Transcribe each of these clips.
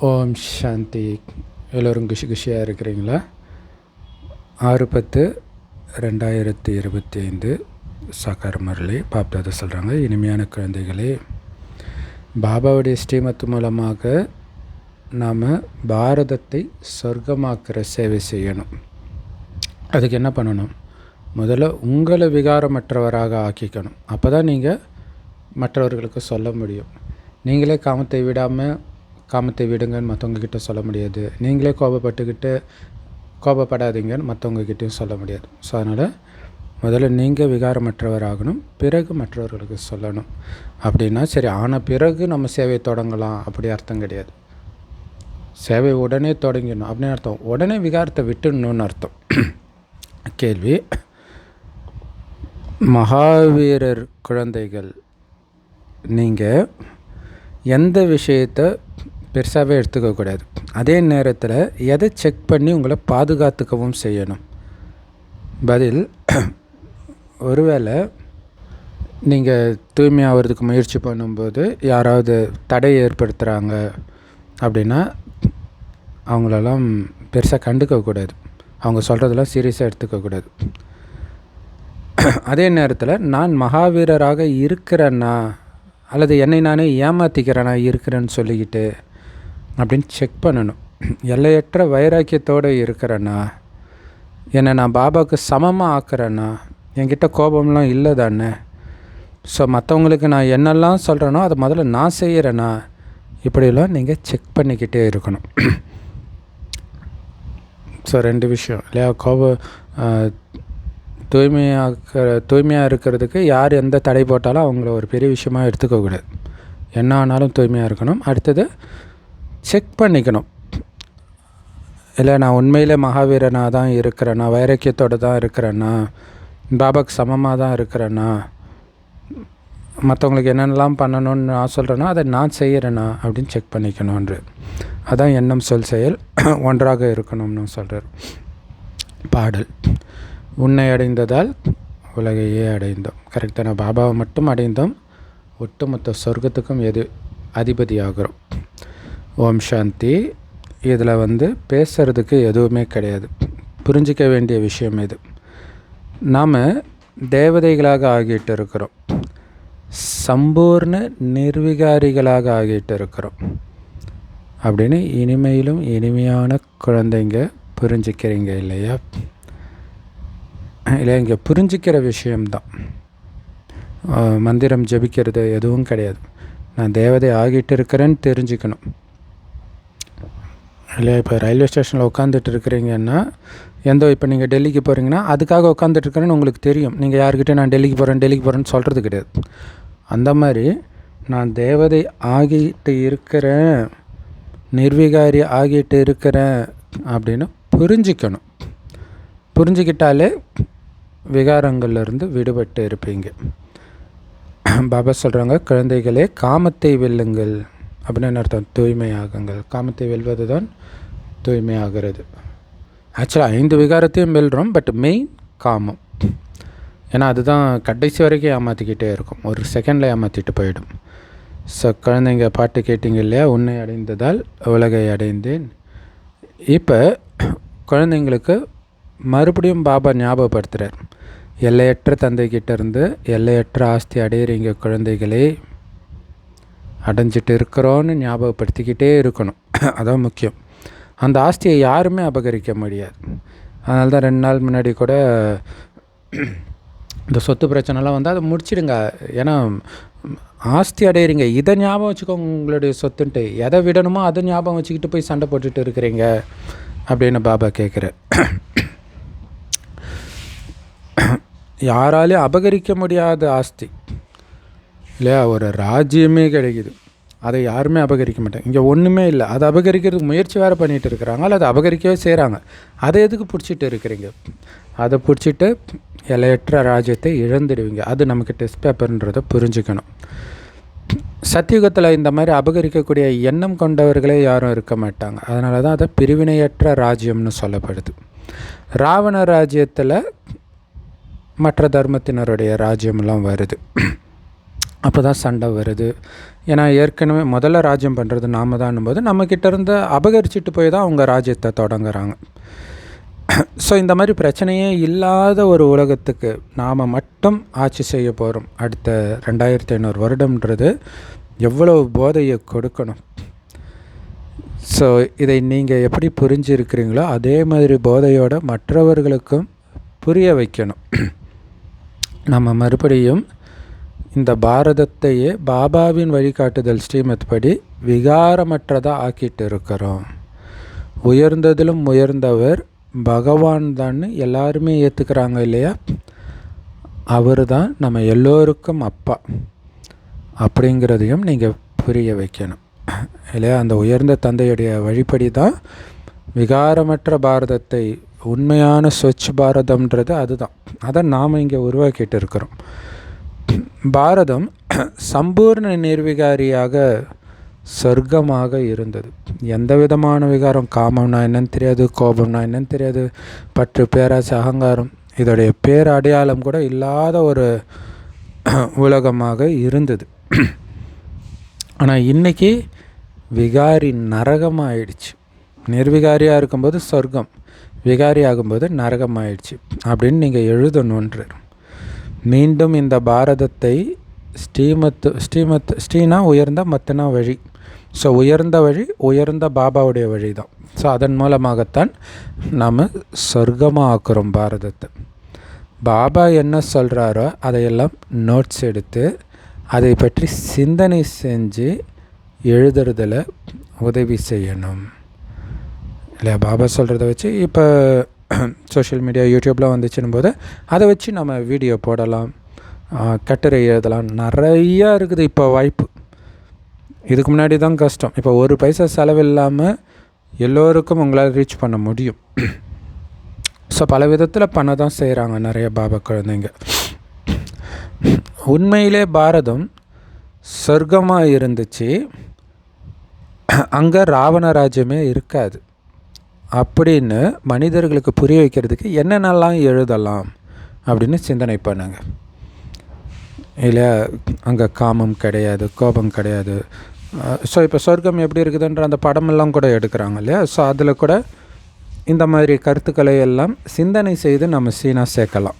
ஓம் சாந்தி. எல்லோரும் குஷியாக இருக்கிறீங்களா? 6/10/2025 சாக்கார முரளி பாப்தாதா சொல்கிறாங்க, இனிமையான குழந்தைகளே, பாபாவுடைய ஸ்ரீமத் மூலமாக நாம் பாரதத்தை சொர்க்கமாக்குற சேவை செய்யணும். அதுக்கு என்ன பண்ணணும்? முதல்ல உங்களை விகாரமற்றவராக ஆக்கிக்கணும். அப்போ தான் நீங்கள் மற்றவர்களுக்கு சொல்ல முடியும். நீங்களே காமத்தை விடுங்கன்னு மற்றவங்கக்கிட்ட சொல்ல முடியாது. நீங்களே கோபப்படாதீங்கன்னு மற்றவங்கக்கிட்டையும் சொல்ல முடியாது. ஸோ அதனால் முதல்ல நீங்கள் விகாரமற்றவராகணும், பிறகு மற்றவர்களுக்கு சொல்லணும். அப்படின்னா சரி, ஆன பிறகு நம்ம சேவை தொடங்கலாம் அப்படி அர்த்தம் கிடையாது. சேவை உடனே தொடங்கணும் அப்படின்னு அர்த்தம். உடனே விகாரத்தை விட்டுடணுன்னு அர்த்தம். கேள்வி: மகாவீரர் குழந்தைகள், நீங்கள் எந்த விஷயத்தை பெருசாகவே எடுத்துக்கக்கூடாது. அதே நேரத்தில் எதை செக் பண்ணி உங்களை பாதுகாத்துக்கவும் செய்யணும். பதில்: ஒருவேளை நீங்கள் தூய்மையாகிறதுக்கு முயற்சி பண்ணும்போது யாராவது தடை ஏற்படுத்துகிறாங்க அப்படின்னா அவங்களெல்லாம் பெருசாக கண்டுக்கக்கூடாது. அவங்க சொல்கிறதெல்லாம் சீரியஸாக எடுத்துக்கக்கூடாது. அதே நேரத்தில் நான் மகாவீரராக இருக்கிறேன்னா அல்லது என்னை நானே ஏமாற்றிக்கிறேனா இருக்கிறேன்னு சொல்லிக்கிட்டு அப்படின்னு செக் பண்ணணும். எல்லையற்ற வைராக்கியத்தோடு இருக்கிறேன்னா, என்னை நான் பாபாவுக்கு சமமாக ஆக்குறேன்னா, என்கிட்ட கோபம்லாம் இல்லை தானே. ஸோ மற்றவங்களுக்கு நான் என்னெல்லாம் சொல்கிறேனோ அதை முதல்ல நான் செய்கிறேன்னா, இப்படிலாம் நீங்கள் செக் பண்ணிக்கிட்டே இருக்கணும். ஸோ 2 விஷயம் இல்லையா? தூய்மையாக இருக்கிறதுக்கு யார் எந்த தடை போட்டாலும் அவங்கள ஒரு பெரிய விஷயமாக எடுத்துக்கக்கூடாது. என்ன ஆனாலும் தூய்மையாக இருக்கணும். அடுத்தது செக் பண்ணிக்கணும். இல்லை, நான் உண்மையிலே மகாவீரனாக தான் இருக்கிறேன்னா, வைராக்கியத்தோடு தான் இருக்கிறேன்னா, பாபாக்கு சமமாக தான் இருக்கிறேன்னா, மற்றவங்களுக்கு என்னென்னலாம் பண்ணணும்னு நான் சொல்கிறேன்னா அதை நான் செய்கிறேன்னா அப்படின்னு செக் பண்ணிக்கணுன்ற. அதான் எண்ணம் சொல் செயல் ஒன்றாக இருக்கணும்னு சொல்கிறார். பாடல்: உன்னை அடைந்ததால் உலகையே அடைந்தோம். கரெக்டான பாபாவை மட்டும் அடைந்தோம், ஒட்டுமொத்த சொர்க்கத்துக்கும் அதிபதியாகிறோம். ஓம் சாந்தி. இதில் பேசுகிறதுக்கு எதுவுமே கிடையாது. புரிஞ்சிக்க வேண்டிய விஷயம் இது. நாம் தேவதைகளாக ஆகிட்டு இருக்கிறோம், சம்பூர்ண நிர்விகாரிகளாக ஆகிட்டு இருக்கிறோம் அப்படின்னு இனிமையிலும் இனிமையான குழந்தைங்க புரிஞ்சிக்கிறீங்க இல்லையா? இல்லை, இங்கே புரிஞ்சிக்கிற விஷயம்தான். மந்திரம் ஜபிக்கிறது எதுவும் கிடையாது. நான் தேவதை ஆகிட்டு இருக்கிறேன்னு தெரிஞ்சுக்கணும் இல்லையா? இப்போ ரயில்வே ஸ்டேஷனில் உட்காந்துட்டு இருக்கிறீங்கன்னா, இப்போ நீங்கள் டெல்லிக்கு போகிறீங்கன்னா அதுக்காக உட்காந்துட்ருக்கிறேன்னு உங்களுக்கு தெரியும். நீங்கள் யார்கிட்ட நான் டெல்லிக்கு போகிறேன்னு சொல்கிறது கிடையாது. அந்த மாதிரி நான் தேவதை ஆகிட்டு இருக்கிறேன், நிர்விகாரி ஆகிட்டு இருக்கிறேன் அப்படின்னு புரிஞ்சிக்கணும். புரிஞ்சிக்கிட்டாலே விகாரங்கள்லேருந்து விடுபட்டு இருப்பீங்க. பாபா சொல்கிறாங்க, குழந்தைகளே, காமத்தை வெல்லுங்கள் அப்படின்னு அர்த்தம். தூய்மையாகுங்கள். காமத்தை வெல்வது தான் தூய்மையாகிறது. ஆக்சுவலாக 5 விகாரத்தையும் வெல்கிறோம், பட் மெயின் காமம். ஏன்னா அதுதான் கடைசி வரைக்கும் ஏமாற்றிக்கிட்டே இருக்கும், ஒரு செகண்டில் ஏமாற்றிட்டு போயிடும். ஸோ குழந்தைங்க பாட்டு கேட்டிங்க இல்லையா? உன்னை அடைந்ததால் உலகை அடைந்தேன். இப்போ குழந்தைங்களுக்கு மறுபடியும் பாபா ஞாபகப்படுத்துகிறார். எல்லையற்ற தந்தைக்கிட்டேருந்து எல்லையற்ற ஆஸ்தி அடையிறீங்க குழந்தைகளே, அடைஞ்சிட்டு இருக்கிறோன்னு ஞாபகப்படுத்திக்கிட்டே இருக்கணும். அதான் முக்கியம். அந்த ஆஸ்தியை யாருமே அபகரிக்க முடியாது. அதனால தான் 2 நாள் முன்னாடி கூட இந்த சொத்து பிரச்சனைலாம் அதை முடிச்சிடுங்க. ஏன்னா ஆஸ்தி அடையிறீங்க, இதை ஞாபகம் வச்சுக்கோங்க உங்களுடைய சொத்துன்ட்டு. எதை விடணுமோ அதை ஞாபகம் வச்சுக்கிட்டு போய் சண்டை போட்டுட்டு இருக்கிறீங்க அப்படின்னு பாபா கேட்குற. யாராலையும் அபகரிக்க முடியாத ஆஸ்தி இல்லையா? ஒரு ராஜ்யமே கிடைக்குது, அதை யாருமே அபகரிக்க மாட்டாங்க. இங்கே ஒன்றுமே இல்லை, அதை அபகரிக்கிறதுக்கு முயற்சி வேறு பண்ணிகிட்டு இருக்கிறாங்க, அல்லது அபகரிக்கவே செய்கிறாங்க. அதை எதுக்கு பிடிச்சிட்டு இருக்கிறீங்க? அதை பிடிச்சிட்டு எல்லையற்ற ராஜ்யத்தை இழந்துடுவீங்க. அது நமக்கு டெஸ்ட் பேப்பர்ன்றதை புரிஞ்சுக்கணும். சத்தியுகத்தில் இந்த மாதிரி அபகரிக்கக்கூடிய எண்ணம் கொண்டவர்களே யாரும் இருக்க மாட்டாங்க. அதனால தான் அதை பிரிவினையற்ற ராஜ்யம்னு சொல்லப்படுது. ராவண ராஜ்யத்தில் மற்ற தர்மத்தினருடைய ராஜ்யமெல்லாம் வருது. அப்போ தான் சண்டை வருது. ஏன்னா ஏற்கனவே முதல்ல ராஜ்யம் பண்ணுறது நாம தான்னும்போது நம்மக்கிட்ட இருந்து அபகரிச்சுட்டு போய் தான் அவங்க ராஜ்யத்தை தொடங்குறாங்க. ஸோ இந்த மாதிரி பிரச்சனையே இல்லாத ஒரு உலகத்துக்கு நாம் மட்டும் ஆட்சி செய்ய போகிறோம். அடுத்த 2500 வருடம்ன்றது எவ்வளோ போதையை கொடுக்கணும். ஸோ இதை நீங்கள் எப்படி புரிஞ்சிருக்கிறீங்களோ அதே மாதிரி போதையோட மற்றவர்களுக்கும் புரிய வைக்கணும். நம்ம மறுபடியும் இந்த பாரதத்தையே பாபாவின் வழிகாட்டுதல் ஸ்ரீமத் படி விகாரமற்றதாக ஆக்கிட்டு இருக்கிறோம். உயர்ந்ததிலும் உயர்ந்தவர் பகவான் தான் எல்லாருமே ஏற்றுக்கிறாங்க இல்லையா? அவர் தான் நம்ம எல்லோருக்கும் அப்பா அப்படிங்கிறதையும் நீங்கள் புரிய வைக்கணும் இல்லையா? அந்த உயர்ந்த தந்தையுடைய வழிப்படி தான் விகாரமற்ற பாரதத்தை, உண்மையான ஸ்வச் பாரதம்ன்றது அதுதான். அதை நாம் இங்கே உருவாக்கிட்டு இருக்கிறோம். பாரதம் சம்பூர்ண நிர்விகாரியாக சொர்க்கமாக இருந்தது. எந்த விதமான விகாரம், காமம்னா என்னன்னு தெரியாது, கோபம்னா என்னன்னு தெரியாது, பற்று, பேராசை, அகங்காரம் இதோடைய பேர் அடையாளம் கூட இல்லாத ஒரு உலகமாக இருந்தது. ஆனால் இன்றைக்கி விகாரி நரகமாகிடுச்சு. நிர்விகாரியாக இருக்கும்போது சொர்க்கம், விகாரி ஆகும்போது நரகமாயிடுச்சு அப்படின்னு நீங்கள் எழுதணுன்றார். மீண்டும் இந்த பாரதத்தை ஸ்ரீனா உயர்ந்த, மத்தனா வழி. ஸோ உயர்ந்த வழி, உயர்ந்த பாபாவுடைய வழி தான். ஸோ அதன் மூலமாகத்தான் நாம் சொர்க்கமாக ஆக்குறோம் பாரதத்தை. பாபா என்ன சொல்கிறாரோ அதையெல்லாம் நோட்ஸ் எடுத்து அதை பற்றி சிந்தனை செஞ்சு எழுதுறதில் உதவி செய்யணும் இல்லையா? பாபா சொல்கிறத வச்சு இப்போ சோஷியல் மீடியா, யூடியூப்லாம் வந்துச்சுன்னும் போது அதை வச்சு நம்ம வீடியோ போடலாம், கட்டுரை எழுதலாம், நிறையா இருக்குது இப்போ வாய்ப்பு. இதுக்கு முன்னாடி தான் கஷ்டம். இப்போ ஒரு பைசா செலவில்லாமல் எல்லோருக்கும் உங்களால் ரீச் பண்ண முடியும். ஸோ பல விதத்தில் பண்ண தான் செய்கிறாங்க நிறைய பாபா குழந்தைங்க. உண்மையிலே பாரதம் சொர்க்கமாக இருந்துச்சு, அங்கே ராவண ராஜ்யமே இருக்காது அப்படின்னு மனிதர்களுக்கு புரிய வைக்கிறதுக்கு என்னென்னலாம் எழுதலாம் அப்படின்னு சிந்தனை பண்ணுங்க இல்லையா? அங்கே காமம் கிடையாது, கோபம் கிடையாது. ஸோ இப்போ சொர்க்கம் எப்படி இருக்குதுன்ற அந்த படமெல்லாம் கூட எடுக்கிறாங்க இல்லையா? ஸோ அதில் கூட இந்த மாதிரி கருத்துக்களை எல்லாம் சிந்தனை செய்து நம்ம சீனாக சேர்க்கலாம்.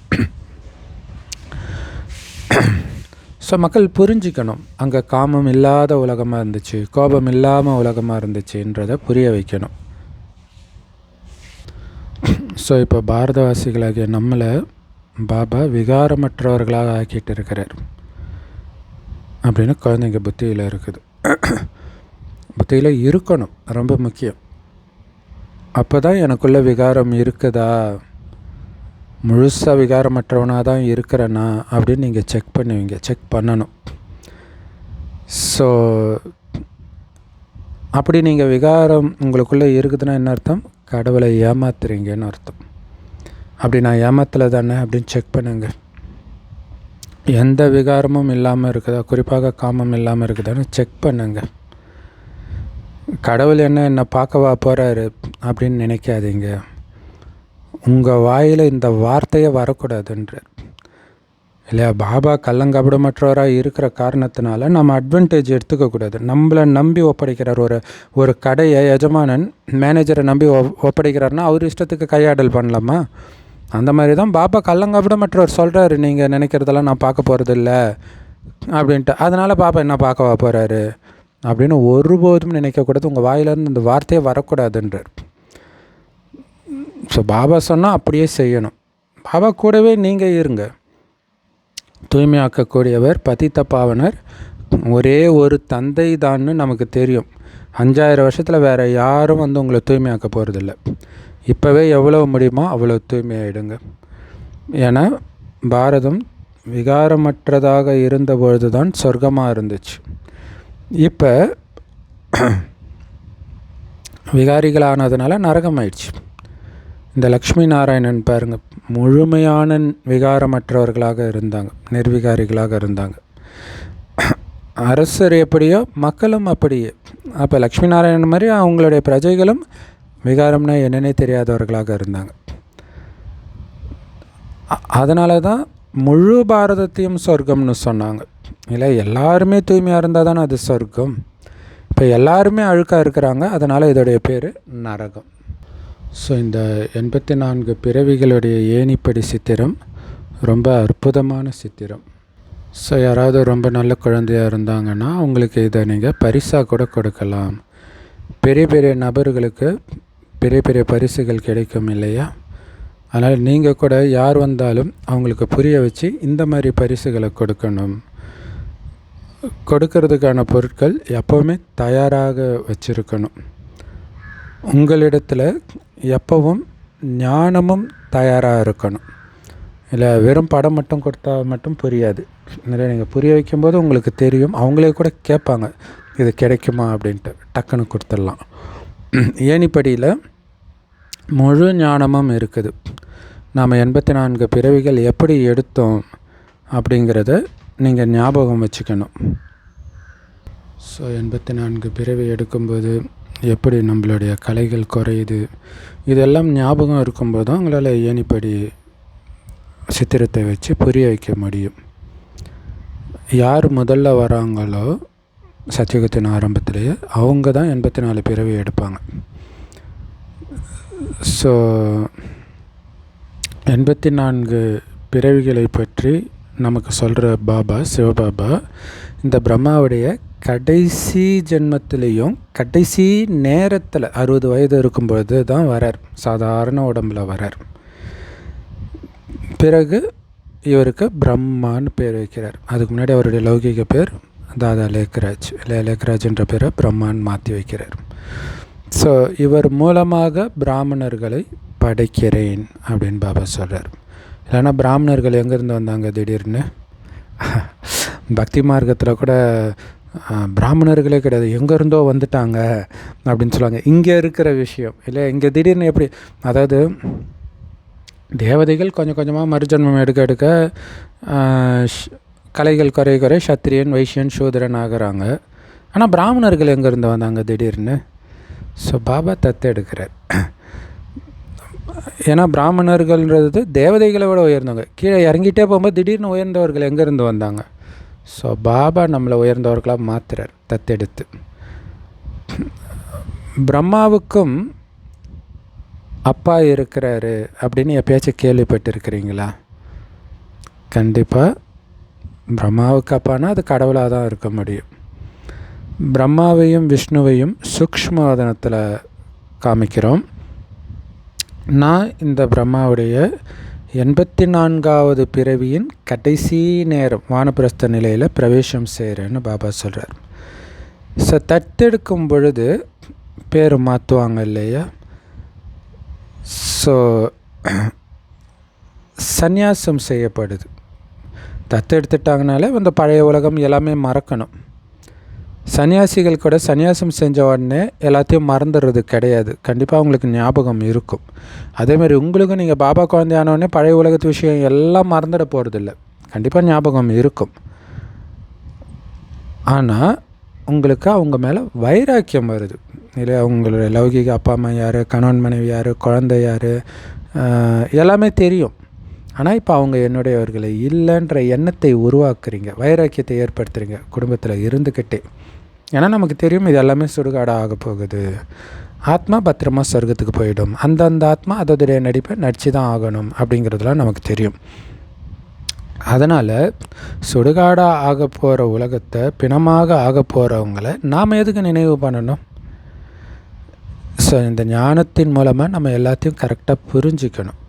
ஸோ மக்கள் புரிஞ்சிக்கணும், அங்கே காமம் இல்லாத உலகமாக இருந்துச்சு, கோபம் இல்லாமல் உலகமாக இருந்துச்சுன்றதை புரிய வைக்கணும். ஸோ இப்போ பாரதவாசிகளாகிய நம்மளை பாபா விகாரமற்றவர்களாக ஆக்கிட்டு இருக்கிறார் அப்படின்னு குழந்தைங்க புத்தியில் இருக்குது. புத்தியில் இருக்கணும், ரொம்ப முக்கியம். அப்போ தான் எனக்குள்ள விகாரம் இருக்குதா, முழுசாக விகாரமற்றவனாக தான் இருக்கிறேன்னா அப்படின்னு நீங்கள் செக் பண்ணுவீங்க, செக் பண்ணணும். ஸோ அப்படி நீங்கள் விகாரம் உங்களுக்குள்ளே இருக்குதுன்னா என்ன அர்த்தம்? கடவுளை ஏமாத்துறீங்கன்னு அர்த்தம். அப்படி நான் ஏமாத்தலை தானே அப்படின்னு செக் பண்ணுங்க. எந்த விகாரமும் இல்லாமல் இருக்குதா, குறிப்பாக காமம் இல்லாமல் இருக்குதான்னு செக் பண்ணுங்க. கடவுள் என்னை பார்க்கவா போகிறாரு அப்படின்னு நினைக்காதீங்க. உங்கள் வாயில் இந்த வார்த்தையே வரக்கூடாதுன்றார் இல்லையா? பாபா கள்ளங்கபடமற்றவராக இருக்கிற காரணத்தினால நம்ம அட்வான்டேஜ் எடுத்துக்கக்கூடாது. நம்மளை நம்பி ஒப்படைக்கிறார். ஒரு கடையை எஜமானன் மேனேஜரை நம்பி ஒப்படைக்கிறாருன்னா அவர் இஷ்டத்துக்கு கையாடல் பண்ணலாமா? அந்த மாதிரி தான் பாபா கள்ளங்கபடமற்றவர் சொல்கிறாரு, நீங்கள் நினைக்கிறதெல்லாம் நான் பார்க்க போகிறதில்ல அப்படின்ட்டு. அதனால் பாபா என்ன பார்க்கவா போகிறாரு அப்படின்னு ஒருபோதும் நினைக்கக்கூடாது. உங்கள் வாயிலேருந்து இந்த வார்த்தையே வரக்கூடாதுன்றார். ஸோ பாபா சொன்னால் அப்படியே செய்யணும். பாபா கூடவே நீங்கள் இருங்க. தூய்மையாக்கக்கூடியவர், பதித்த பாவனர் ஒரே ஒரு தந்தை தான்னு நமக்கு தெரியும். 5000 வருஷத்தில் வேறு யாரும் வந்து உங்களை தூய்மையாக்க போகிறதில்ல. இப்போவே எவ்வளோ முடியுமோ அவ்வளோ தூய்மையாயிடுங்க. ஏன்னா பாரதம் விகாரமற்றதாக இருந்தபொழுது தான் சொர்க்கமாக இருந்துச்சு. இப்போ விகாரிகளானதுனால நரகமாயிடுச்சு. இந்த லக்ஷ்மி நாராயணன் பாருங்கள், முழுமையான விகாரமற்றவர்களாக இருந்தாங்க, நிர்விகாரிகளாக இருந்தாங்க. அரசர் எப்படியோ மக்களும் அப்படியே. அப்போ லக்ஷ்மி நாராயணன் மாதிரி அவங்களுடைய பிரஜைகளும் விகாரம்னா என்னன்னே தெரியாதவர்களாக இருந்தாங்க. அதனால தான் முழு பாரதத்தையும் சொர்க்கம்னு சொன்னாங்க. இல்லை, எல்லாருமே தூய்மையாக இருந்தால் தானே அது சொர்க்கம். இப்போ எல்லாருமே அழுக்காக இருக்கிறாங்க, அதனால் இதோடைய பேர் நரகம். ஸோ இந்த 84 பிறவிகளுடைய ஏணிப்படி சித்திரம் ரொம்ப அற்புதமான சித்திரம். ஸோ யாராவது ரொம்ப நல்ல குழந்தையாக இருந்தாங்கன்னா அவங்களுக்கு இதை நீங்கள் பரிசாக கூட கொடுக்கலாம். பெரிய பெரிய நபர்களுக்கு பெரிய பெரிய பரிசுகள் கிடைக்கும் இல்லையா? அதனால் நீங்கள் கூட யார் வந்தாலும் அவங்களுக்கு புரிய வச்சு இந்த மாதிரி பரிசுகளை கொடுக்கணும். கொடுக்கறதுக்கான பொருட்கள் எப்போவுமே தயாராக வச்சுருக்கணும். உங்களிடத்தில் எப்பவும் ஞானமும் தயாராக இருக்கணும். இல்லை வெறும் படம் மட்டும் கொடுத்தா மட்டும் புரியாது. இல்லை, நீங்கள் புரிய வைக்கும்போது உங்களுக்கு தெரியும். அவங்களே கூட கேட்பாங்க, இது கிடைக்குமா அப்படின்ட்டு. டக்குன்னு கொடுத்துடலாம். ஏணிப்படியில் முழு ஞானமும் இருக்குது. நாம் 84 பிறவிகள் எப்படி எடுத்தோம் அப்படிங்கிறத நீங்கள் ஞாபகம் வச்சுக்கணும். ஸோ 84 பிறவி எடுக்கும்போது எப்படி நம்மளுடைய கலைகள் குறையுது, இதெல்லாம் ஞாபகம் இருக்கும்போது தான் உங்களால் ஏணிப்படி சித்திரத்தை வச்சு புரிய வைக்க முடியும். யார் முதல்ல வராங்களோ சத்தியுகத்தின் ஆரம்பத்திலேயே அவங்க தான் 84 பிறவி எடுப்பாங்க. ஸோ 84 பிறவிகளை பற்றி நமக்கு சொல்கிற பாபா, சிவபாபா, இந்த பிரம்மாவுடைய கடைசி ஜென்மத்திலையும் கடைசி நேரத்தில் 60 வயது இருக்கும்பொழுது தான் வரார். சாதாரண உடம்பில் வரார். பிறகு இவருக்கு பிரம்மான்னு பேர் வைக்கிறார். அதுக்கு முன்னாடி அவருடைய லௌகிக பேர் தாதா லேக்ராஜ். இல்லை, லேக்ராஜ்ன்ற பேரை பிரம்மான்னு மாற்றி வைக்கிறார். ஸோ இவர் மூலமாக பிராமணர்களை படைக்கிறேன் அப்படின்னு பாபா சொல்கிறார். இல்லைன்னா பிராமணர்கள் எங்கேருந்து வந்தாங்க திடீர்னு? பக்தி மார்க்கத்தில் கூட பிராமணர்களே கிடையாது, எங்கேருந்தோ வந்துட்டாங்க அப்படின்னு சொல்லுவாங்க. இங்கே இருக்கிற விஷயம் இல்லை, இங்கே திடீர்னு எப்படி, அதாவது தேவதைகள் கொஞ்சம் கொஞ்சமாக மறுஜன்மம் எடுக்க எடுக்க கலைகள் குறை சத்திரியன், வைஷ்யன், சூதரன் ஆகிறாங்க. ஆனால் பிராமணர்கள் எங்கேருந்து வந்தாங்க திடீர்னு? ஸோ பாபா தத்தெடுக்கிறார். ஏன்னா பிராமணர்கள்ன்றது தேவதைகளை விட உயர்ந்தவங்க. கீழே இறங்கிட்டே போகும்போது திடீர்னு உயர்ந்தவர்கள் எங்கேருந்து வந்தாங்க? ஸோ பாபா நம்மளை உயர்ந்தவர்களாக மாற்றுறார் தத்தெடுத்து. பிரம்மாவுக்கும் அப்பா இருக்கிறாரு அப்படின்னு எப்பயாச்சும் கேள்விப்பட்டிருக்கிறீங்களா? கண்டிப்பாக பிரம்மாவுக்கு அப்பானா அது கடவுளாக தான் இருக்க முடியும். பிரம்மாவையும் விஷ்ணுவையும் சூக்ஷ்மவதனத்தில் காமிக்கிறோம். நான் இந்த பிரம்மாவுடைய 84வது பிறவியின் கடைசி நேரம் வானப்பிரஸ்த நிலையில் பிரவேசம் செய்கிறேன்னு பாபா சொல்கிறார். ஸோ தத்தெடுக்கும் பொழுது பேர் மாற்றுவாங்க இல்லையா? ஸோ சந்நியாசம் செய்யப்படுது. தத்தெடுத்துட்டாங்கனாலே அந்த பழைய உலகம் எல்லாமே மறக்கணும். சன்னியாசிகள் கூட சன்னியாசம் செஞ்ச உடனே எல்லாத்தையும் மறந்துடுறது கிடையாது. கண்டிப்பாக அவங்களுக்கு ஞாபகம் இருக்கும். அதேமாதிரி உங்களுக்கும் நீங்கள் பாபா குழந்தையானோடனே பழைய உலகத்து விஷயம் எல்லாம் மறந்துட போகிறதில்ல. கண்டிப்பாக ஞாபகம் இருக்கும். ஆனால் உங்களுக்கு அவங்க மேலே வைராக்கியம் வருது இல்லை? அவங்களுடைய லௌகிக அப்பா அம்மா யார், கணவன் மனைவி யார், குழந்தை யார், எல்லாமே தெரியும். ஆனால் இப்போ அவங்க என்னுடையவர்களை இல்லைன்ற எண்ணத்தை உருவாக்குறீங்க, வைராக்கியத்தை ஏற்படுத்துகிறீங்க குடும்பத்தில் இருந்துக்கிட்டே. ஏன்னா நமக்கு தெரியும் இது எல்லாமே சுடுகாடாக ஆக போகுது. ஆத்மா பத்திரமா சொர்க்கத்துக்கு போயிடும். அந்த ஆத்மா அதோடைய நடிப்பை நடிச்சு தான் ஆகணும் அப்படிங்கிறதுலாம் நமக்கு தெரியும். அதனால் சுடுகாடாக ஆக போகிற உலகத்தை பிணமாக ஆக போகிறவங்களை நாம் எதுக்கு நினைவு பண்ணணும்? ஸோ இந்த ஞானத்தின் மூலமாக நம்ம எல்லாத்தையும் கரெக்டாக புரிஞ்சிக்கணும்.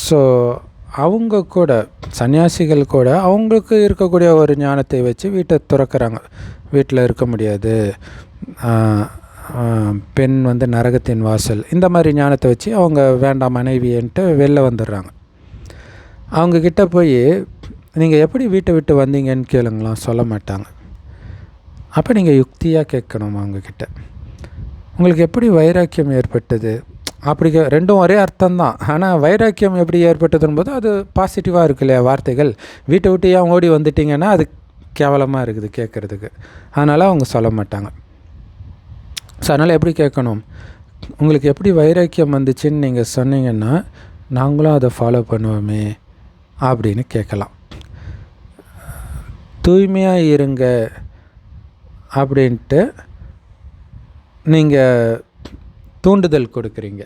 ஸோ அவங்க கூட சன்னியாசிகள் கூட அவங்களுக்கு இருக்கக்கூடிய ஒரு ஞானத்தை வச்சு வீட்டை துறக்கிறாங்க. வீட்டில் இருக்க முடியாது, பெண் நரகத்தின் வாசல், இந்த மாதிரி ஞானத்தை வச்சு அவங்க வேண்டாம் மனைவின்ட்டு வெளில வந்துடுறாங்க. அவங்கக்கிட்ட போய் நீங்கள் எப்படி வீட்டை விட்டு வந்தீங்கன்னு கேளுங்களாம், சொல்ல மாட்டாங்க. அப்போ நீங்கள் யுக்தியாக கேட்கணும் அவங்கக்கிட்ட, உங்களுக்கு எப்படி வைராக்கியம் ஏற்பட்டது? அப்படி ரெண்டும் ஒரே அர்த்தம்தான். ஆனால் வைராக்கியம் எப்படி ஏற்பட்டதுன்னு போது அது பாசிட்டிவாக இருக்கு இல்லையா வார்த்தைகள். வீட்டை விட்டு ஏன் ஓடி வந்துட்டிங்கன்னா அது கேவலமாக இருக்குது கேட்குறதுக்கு. அதனால் அவங்க சொல்ல மாட்டாங்க. ஸோ அதனால் எப்படி கேட்கணும், உங்களுக்கு எப்படி வைராக்கியம் வந்துச்சுன்னு நீங்கள் சொன்னீங்கன்னா நாங்களும் அதை ஃபாலோ பண்ணுவோமே அப்படின்னு கேட்கலாம். தூய்மையாக இருங்க அப்படின்ட்டு நீங்கள் தூண்டுதல் கொடுக்குறீங்க.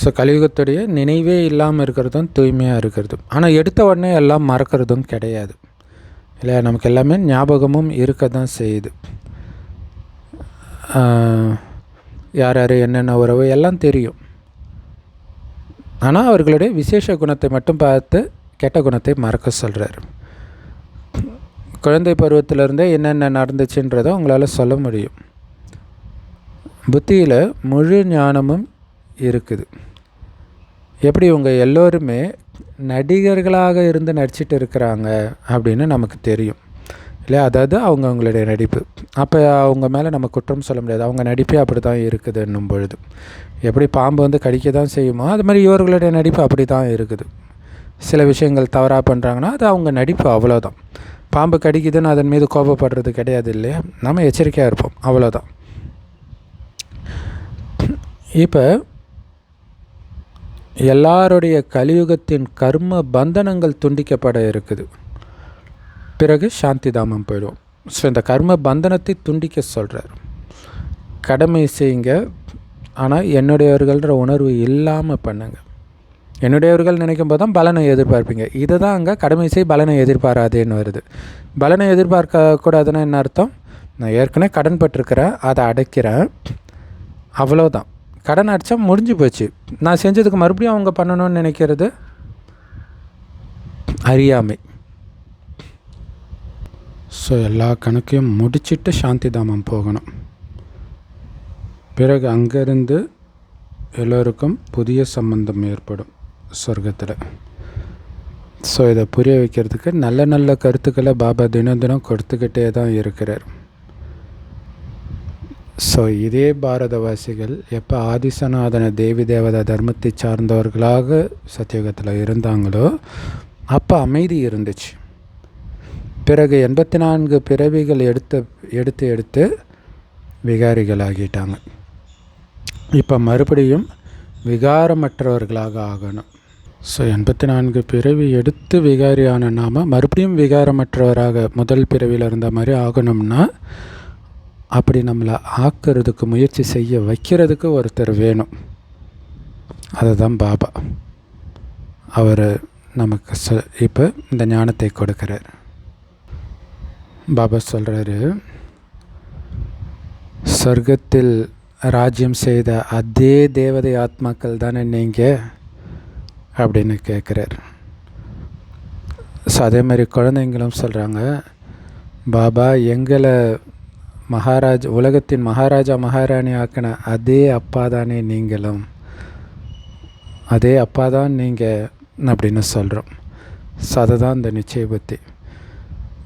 ஸோ கலியுகத்துடைய நினைவே இல்லாமல் இருக்கிறதும் தூய்மையாக இருக்கிறதும். ஆனால் எடுத்த உடனே எல்லாம் மறக்கிறதும் கிடையாது இல்லையா? நமக்கு எல்லாமே ஞாபகமும் இருக்க தான் செய்யுது. யார் யார் என்னென்ன உறவு எல்லாம் தெரியும். ஆனால் அவர்களுடைய விசேஷ குணத்தை மட்டும் பார்த்து கெட்ட குணத்தை மறக்க சொல்கிறார். குழந்தை பருவத்திலேருந்தே என்னென்ன நடந்துச்சுன்றதை உங்களால் சொல்ல முடியும். புத்தியில் முழு ஞானமும் இருக்குது. எப்படி உங்கள் எல்லோருமே நடிகர்களாக இருந்து நடிச்சிட்டு இருக்கிறாங்க அப்படின்னு நமக்கு தெரியும் இல்லையா? அதாவது அவங்களுடைய நடிப்பு. அப்போ அவங்க மேலே நம்ம குற்றம் சொல்ல முடியாது. அவங்க நடிப்பே அப்படி தான் இருக்குதுன்னும் பொழுது, எப்படி பாம்பு வந்து கடிக்க தான் செய்யுமோ அது மாதிரி இவர்களுடைய நடிப்பு அப்படி தான் இருக்குது. சில விஷயங்கள் தவறாக பண்ணுறாங்கன்னா அது அவங்க நடிப்பு, அவ்வளோதான். பாம்பு கடிக்குதுன்னு அதன் மீது கோபப்படுறது கிடையாது இல்லையா? நம்ம எச்சரிக்கையாக இருப்போம், அவ்வளோதான். இப்போ எல்லாருடைய கலியுகத்தின் கர்ம பந்தனங்கள் துண்டிக்கப்பட இருக்குது. பிறகு சாந்தி தாமம் போயிடுவோம். ஸோ இந்த கர்ம பந்தனத்தை துண்டிக்க சொல்கிறார். கடமை செய்யுங்க, ஆனால் என்னுடையவர்கள்ன்ற உணர்வு இல்லாமல் பண்ணுங்க. என்னுடையவர்கள் நினைக்கும் போது தான் பலனை எதிர்பார்ப்பீங்க. இதை தான் அங்கே கடமை செய் பலனை எதிர்பாராதேன்னு வருது. பலனை எதிர்பார்க்கக்கூடாதுன்னா என்ன அர்த்தம்? நான் ஏற்கனவே கடன் பட்டிருக்கிறேன், அதை அடைக்கிறேன், அவ்வளோதான். கடன் அடித்தா முடிஞ்சு போச்சு. நான் செஞ்சதுக்கு மறுபடியும் அவங்க பண்ணணும்னு நினைக்கிறது அறியாமை. ஸோ எல்லா கணக்கையும் முடிச்சுட்டு சாந்தி தாமம் போகணும். பிறகு அங்கேருந்து எல்லோருக்கும் புதிய சம்பந்தம் ஏற்படும் சொர்க்கத்தில். ஸோ இதை புரிய வைக்கிறதுக்கு நல்ல நல்ல கருத்துக்களை பாபா தினம் தினம் கொடுத்துக்கிட்டே தான் இருக்கிறார். ஸோ இதே பாரதவாசிகள் எப்போ ஆதிசநாதன தேவி தேவதா தர்மத்தை சார்ந்தவர்களாக சத்தியுகத்தில் இருந்தாங்களோ அப்போ அமைதி இருந்துச்சு. பிறகு 84 பிறவிகள் எடுத்து விகாரிகள் ஆகிட்டாங்க. இப்போ மறுபடியும் விகாரமற்றவர்களாக ஆகணும். ஸோ 84 பிறவி எடுத்து விகாரியான நாம் மறுபடியும் விகாரமற்றவராக முதல் பிறவியில் இருந்த மாதிரி ஆகணும்னா அப்படி நம்மளை ஆக்கிறதுக்கு முயற்சி செய்ய வைக்கிறதுக்கு ஒருத்தர் வேணும். அதுதான் பாபா. அவர் நமக்கு இப்போ இந்த ஞானத்தை கொடுக்குறார். பாபா சொல்கிறாரு, சொர்க்கத்தில் ராஜ்யம் செய்த அதே தேவதை ஆத்மாக்கள் தானே நீங்கள் அப்படின்னு கேட்குறார். ஸோ அதே மாதிரி குழந்தைங்களும் சொல்கிறாங்க, பாபா எங்களை உலகத்தின் மகாராஜா மகாராணி ஆக்கின அதே அப்பா தானே நீங்களும், அதே அப்பா தான் நீங்கள் அப்படின்னு சொல்கிறோம். ஸோ அதை தான் இந்த நிச்சய புத்தி.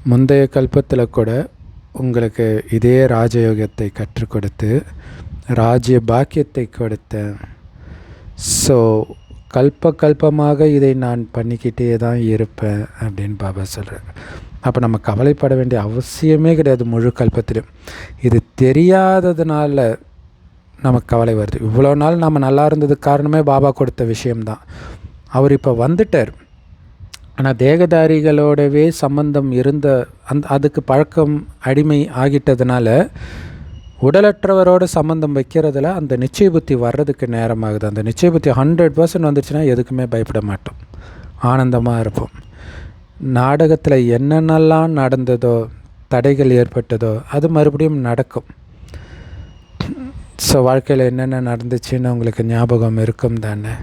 முந்தைய கல்பத்தில் கூட உங்களுக்கு இதே ராஜயோகத்தை கற்றுக் கொடுத்து ராஜ்ய பாக்கியத்தை கொடுத்தேன். ஸோ கல்பமாக இதை நான் பண்ணிக்கிட்டே தான் இருப்பேன் அப்படின்னு பாபா சொல்கிறார். அப்போ நம்ம கவலைப்பட வேண்டிய அவசியமே கிடையாது. முழு கல்பத்திலும் இது தெரியாததுனால நமக்கு கவலை வருது. இவ்வளோ நாள் நம்ம நல்லா இருந்ததுக்கு காரணமே பாபா கொடுத்த விஷயம்தான். அவர் இப்போ வந்துட்டார். ஆனால் தேகதாரிகளோடவே சம்பந்தம் இருந்த அதுக்கு பழக்கம் அடிமை ஆகிட்டதுனால உடலற்றவரோட சம்பந்தம் வைக்கிறதுல அந்த நிச்சய புத்தி வர்றதுக்கு நேரமாகுது. அந்த நிச்சய புத்தி 100% வந்துச்சுன்னா எதுக்குமே பயப்பட மாட்டோம், ஆனந்தமாக இருப்போம். நாடகத்தில் என்னென்னலாம் நடந்ததோ, தடைகள் ஏற்பட்டதோ அது மறுபடியும் நடக்கும். ஸோ வாழ்க்கையில் என்னென்ன நடந்துச்சுன்னு உங்களுக்கு ஞாபகம் இருக்கும் தானே?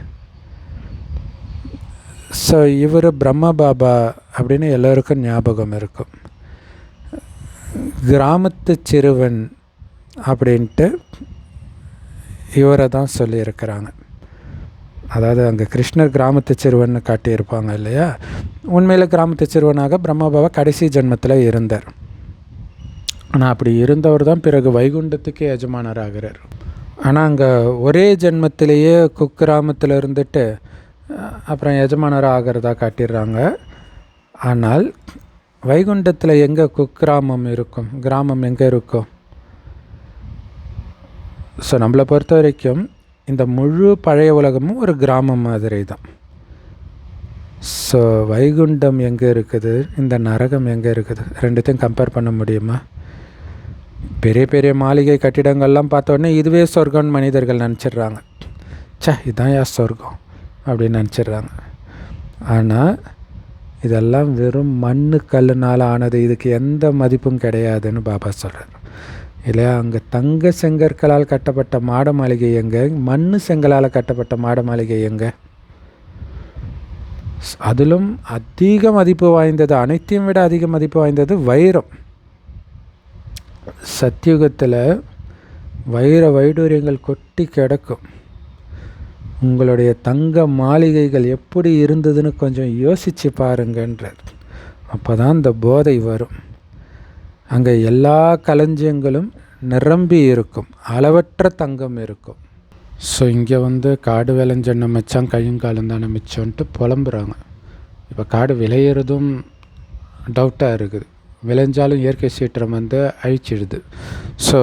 ஸோ இவர் பிரம்ம பாபா அப்படின்னு எல்லோருக்கும் ஞாபகம் இருக்கும். கிராமத்து சிறுவன் அப்படின்ட்டு இவரை தான் சொல்லியிருக்கிறாங்க. அதாவது அங்கே கிருஷ்ணர் கிராமத்து சிறுவன் காட்டியிருப்பாங்க இல்லையா? உண்மையில் கிராமத்து சிறுவனாக பிரம்ம பாபா கடைசி ஜென்மத்தில் இருந்தார். ஆனால் அப்படி இருந்தவர் தான் பிறகு வைகுண்டத்துக்கு எஜமானர் ஆகிறார். ஆனால் அங்கே ஒரே ஜென்மத்திலேயே குக்கிராமத்தில் இருந்துட்டு அப்புறம் எஜமானர் ஆகிறதா காட்டிடுறாங்க. ஆனால் வைகுண்டத்தில் எங்கே குக்கிராமம் இருக்கும், கிராமம் எங்கே இருக்கும்? ஸோ நம்மளை பொறுத்த வரைக்கும் இந்த முழு பழைய உலகமும் ஒரு கிராமம் மாதிரி தான். ஸோ வைகுண்டம் எங்கே இருக்குது, இந்த நரகம் எங்கே இருக்குது, ரெண்டுத்தையும் கம்பேர் பண்ண முடியுமா? பெரிய பெரிய மாளிகை கட்டிடங்கள்லாம் பார்த்தோன்னே இதுவே சொர்க்கம்னு மனிதர்கள் நினச்சிட்றாங்க. இதுதான் சொர்க்கம் அப்படின்னு நினச்சிட்றாங்க. ஆனால் இதெல்லாம் வெறும் மண்ணு கல்லுனால் ஆனது, இதுக்கு எந்த மதிப்பும் கிடையாதுன்னு பாபா சொல்கிறார் இல்லையா? அங்கே தங்க செங்கற்களால் கட்டப்பட்ட மாட மாளிகை எங்கே, மண் செங்கலால் கட்டப்பட்ட மாட மாளிகை எங்கே? அதிலும் அதிக மதிப்பு வாய்ந்தது, அனைத்தையும் விட அதிக மதிப்பு வாய்ந்தது வைரம். சத்தியுகத்தில் வைர வைடூரியங்கள் கொட்டி கிடக்கும். உங்களுடைய தங்க மாளிகைகள் எப்படி இருந்ததுன்னு கொஞ்சம் யோசித்து பாருங்கன்றார். அப்போ தான் இந்த போதை வரும். அங்கே எல்லா களஞ்சியங்களும் நிரம்பி இருக்கும், அளவற்ற தங்கம் இருக்கும். ஸோ இங்கே காடு விளைஞ்செண்ணெய் மிச்சம், கையும் காலும் தானே மிச்சம்ன்ட்டு புலம்புறாங்க. இப்போ காடு விளையிறதும் டவுட்டாக இருக்குது, விளைஞ்சாலும் இயற்கை சீற்றம் அழிச்சிடுது. ஸோ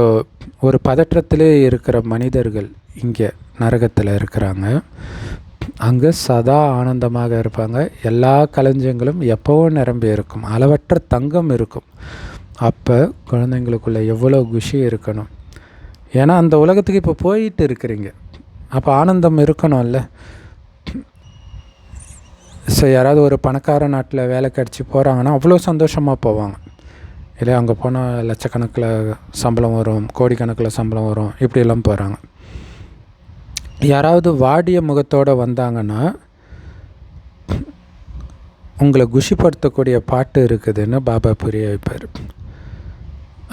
ஒரு பதற்றத்திலே இருக்கிற மனிதர்கள் இங்கே நரகத்தில் இருக்கிறாங்க. அங்கே சதா ஆனந்தமாக இருப்பாங்க. எல்லா களஞ்சியங்களும் எப்போவும் நிரம்பி இருக்கும், அளவற்ற தங்கம் இருக்கும். அப்போ குழந்தைங்களுக்குள்ளே எவ்வளோ குஷி இருக்கணும். ஏன்னா அந்த உலகத்துக்கு இப்போ போயிட்டு இருக்கிறீங்க, அப்போ ஆனந்தம் இருக்கணும்ல. ஸோ யாராவது ஒரு பணக்கார நாட்டில் வேலை கிடச்சி போகிறாங்கன்னா அவ்வளோ சந்தோஷமாக போவாங்க இல்லையா? அங்கே போனால் லட்சக்கணக்கில் சம்பளம் வரும், கோடிக்கணக்கில் சம்பளம் வரும், இப்படியெல்லாம் போகிறாங்க. யாராவது வாடிய முகத்தோடு வந்தாங்கன்னா உங்களை குஷிப்படுத்தக்கூடிய பாட்டு இருக்குதுன்னு பாபா புரிய வைப்பார்.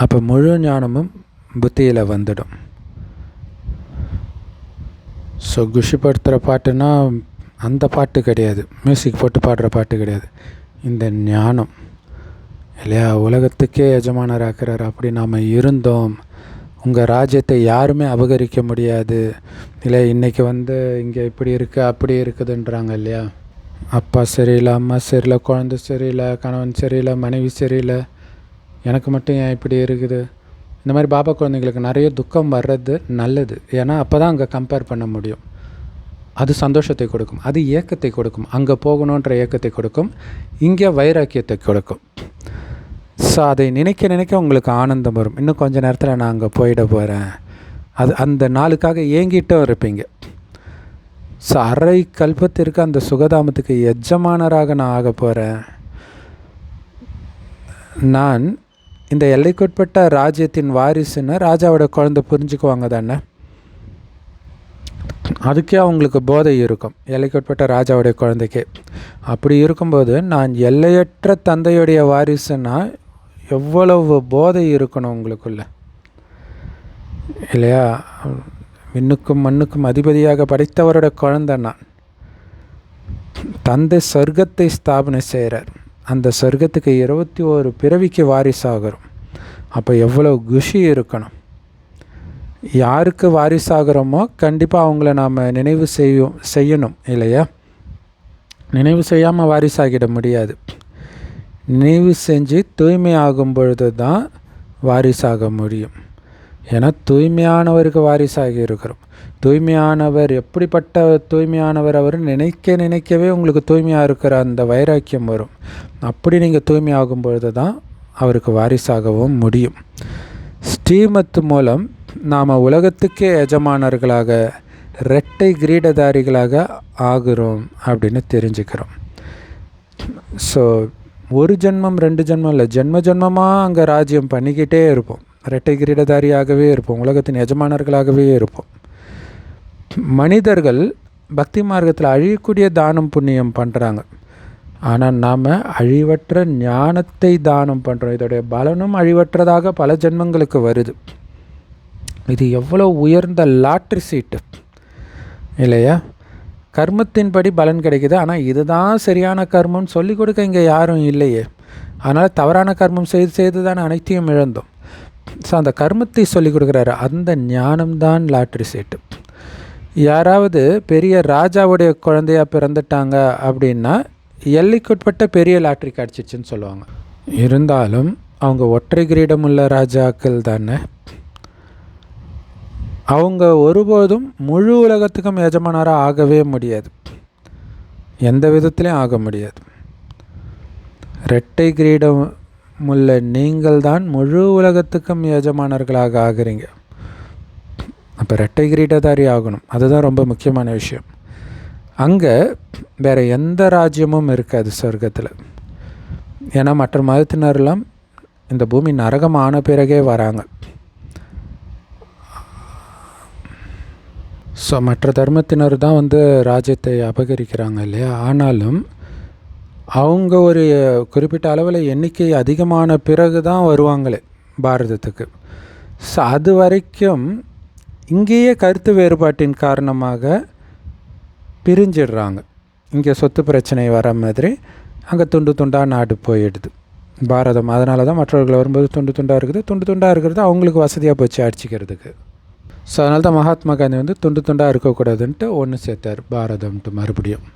அப்போ முழு ஞானமும் புத்தியில் வந்துடும். ஸோ குஷிப்படுத்துகிற பாட்டுன்னா அந்த பாட்டு கிடையாது, மியூசிக் போட்டு பாடுற பாட்டு கிடையாது, இந்த ஞானம் இல்லையா? உலகத்துக்கே எஜமானராக்கிறார். அப்படி நாம் இருந்தோம், உங்கள் ராஜ்யத்தை யாருமே அபகரிக்க முடியாது இல்லை. இன்றைக்கி இங்கே இப்படி இருக்குது அப்படி இருக்குதுன்றாங்க இல்லையா? அப்பா சரியில்லை, அம்மா சரியில்லை, குழந்தை சரியில்லை, கணவன் சரியில்லை, மனைவி சரியில்லை, எனக்கு மட்டும் ஏன் இப்படி இருக்குது? இந்த மாதிரி பாபா குழந்தைங்களுக்கு நிறைய துக்கம் வர்றது நல்லது. ஏன்னா அப்போ தான் அங்கே கம்பேர் பண்ண முடியும். அது சந்தோஷத்தை கொடுக்கும், அது ஏக்கத்தை கொடுக்கும், அங்கே போகணுன்ற ஏக்கத்தை கொடுக்கும், இங்கே வைராக்கியத்தை கொடுக்கும். ஸோ அதை நினைக்க நினைக்க உங்களுக்கு ஆனந்தம் வரும். இன்னும் கொஞ்சம் நேரத்தில் நான் அங்கே போயிட போகிறேன், அது அந்த நாளுக்காக ஏங்கிட்டும் இருப்பீங்க. ஸோ அரை கல்பத்திற்கு அந்த சுகதாமத்துக்கு எஜமானராக நான் ஆக போகிறேன். நான் இந்த எல்லைக்குட்பட்ட ராஜ்யத்தின் வாரிசுன்னு ராஜாவோட குழந்தை புரிஞ்சுக்குவாங்க தானே? அதுக்கே அவங்களுக்கு போதை இருக்கும், எல்லைக்குட்பட்ட ராஜாவுடைய குழந்தைக்கே. அப்படி இருக்கும்போது நான் எல்லையற்ற தந்தையுடைய வாரிசுன்னா எவ்வளவு போதை இருக்கணும் உங்களுக்குள்ள இல்லையா? விண்ணுக்கும் மண்ணுக்கும் அதிபதியாக படைத்தவரோட குழந்தை நான். தந்தை சொர்க்கத்தை ஸ்தாபனை செய்கிறார், அந்த சொர்க்கத்துக்கு 21 பிறவிக்கு வாரிசாகிறோம். அப்போ எவ்வளோ குஷி இருக்கணும். யாருக்கு வாரிசாகிறோமோ கண்டிப்பாக அவங்கள நாம் நினைவு செய்யணும் இல்லையா? நினைவு செய்யாமல் வாரிசாகிட முடியாது. நினைவு செஞ்சு தூய்மை ஆகும் பொழுது தான் வாரிசாக முடியும். ஏன்னா தூய்மையானவருக்கு வாரிசாகி இருக்கிறோம். தூய்மையானவர் எப்படிப்பட்ட தூய்மையானவர், அவர் நினைக்கவே உங்களுக்கு தூய்மையாக இருக்கிற அந்த வைராக்கியம் வரும். அப்படி நீங்கள் தூய்மையாகும் பொழுது தான் அவருக்கு வாரிசாகவும் முடியும். ஸ்ரீமத் மூலம் நாம் உலகத்துக்கே எஜமானர்களாக, இரட்டை கிரீடதாரிகளாக ஆகிறோம் அப்படின்னு தெரிஞ்சுக்கிறோம். ஸோ ஒரு ஜென்மம் 2 ஜென்மம் இல்லை, ஜென்மமாக அங்கே ராஜ்யம் பண்ணிக்கிட்டே இருப்போம், இரட்டை கிரீடதாரியாகவே இருப்போம், உலகத்தின் எஜமானர்களாகவே இருப்போம். மனிதர்கள் பக்தி மார்க்கத்தில் அழியக்கூடிய தானம் புண்ணியம் பண்ணுறாங்க. ஆனால் நாம் அழிவற்ற ஞானத்தை தானம் பண்ணுறோம். இதோடைய பலனும் அழிவற்றதாக பல ஜென்மங்களுக்கு வருது. இது எவ்வளோ உயர்ந்த லாட்ரி சீட்டு இல்லையா? கர்மத்தின்படி பலன் கிடைக்குது. ஆனால் இதுதான் சரியான கர்மம்னு சொல்லிக் கொடுக்க இங்கே யாரும் இல்லையே. அதனால் தவறான கர்மம் செய்து தானே அனைத்தையும் இழந்தோம். ஸோ அந்த கர்மத்தை சொல்லிக் கொடுக்குறாரு, அந்த ஞானம்தான் லாட்ரி சீட்டு. யாராவது பெரிய ராஜாவுடைய குழந்தையாக பிறந்துட்டாங்க அப்படின்னா எல்லைக்குட்பட்ட பெரிய லாட்ரி கிடச்சிச்சின்னு சொல்லுவாங்க. இருந்தாலும் அவங்க ஒற்றை கிரீடம் உள்ள ராஜாக்கள் தானே. அவங்க ஒருபோதும் முழு உலகத்துக்கும் எஜமானராக ஆகவே முடியாது. எந்த விதத்துலேயும் ஆக முடியாது. இரட்டை கிரீடம் உள்ள நீங்கள் தான் முழு உலகத்துக்கும் எஜமானர்களாக ஆகிறீங்க. அப்போ இரட்டை கிரீடதாரி ஆகணும். அதுதான் ரொம்ப முக்கியமான விஷயம். அங்கே வேறு எந்த ராஜ்யமும் இருக்காது சொர்க்கத்தில். ஏன்னா மற்ற மதத்தினரெல்லாம் இந்த பூமி நரகமான பிறகே வராங்க. ஸோ மற்ற தர்மத்தினர் தான் ராஜ்யத்தை அபகரிக்கிறாங்க இல்லையா? ஆனாலும் அவங்க ஒரு குறிப்பிட்ட அளவில் எண்ணிக்கை அதிகமான பிறகு தான் வருவாங்களே பாரதத்துக்கு. ஸோ அது வரைக்கும் இங்கேயே கருத்து வேறுபாட்டின் காரணமாக பிரிஞ்சிடுறாங்க. இங்கே சொத்து பிரச்சனை வர மாதிரி அங்கே துண்டு துண்டாக நாடு போயிடுது பாரதம். அதனால தான் மற்றவர்கள் வரும்போது துண்டு துண்டாக இருக்குது. துண்டு துண்டாக இருக்கிறது அவங்களுக்கு வசதியாக போச்சு அடிச்சிக்கிறதுக்கு. ஸோ அதனால தான் மகாத்மா காந்தி துண்டு துண்டாக இருக்கக்கூடாதுன்ட்டு ஒன்று சேர்த்தார் பாரதம்ட்டு மறுபடியும்.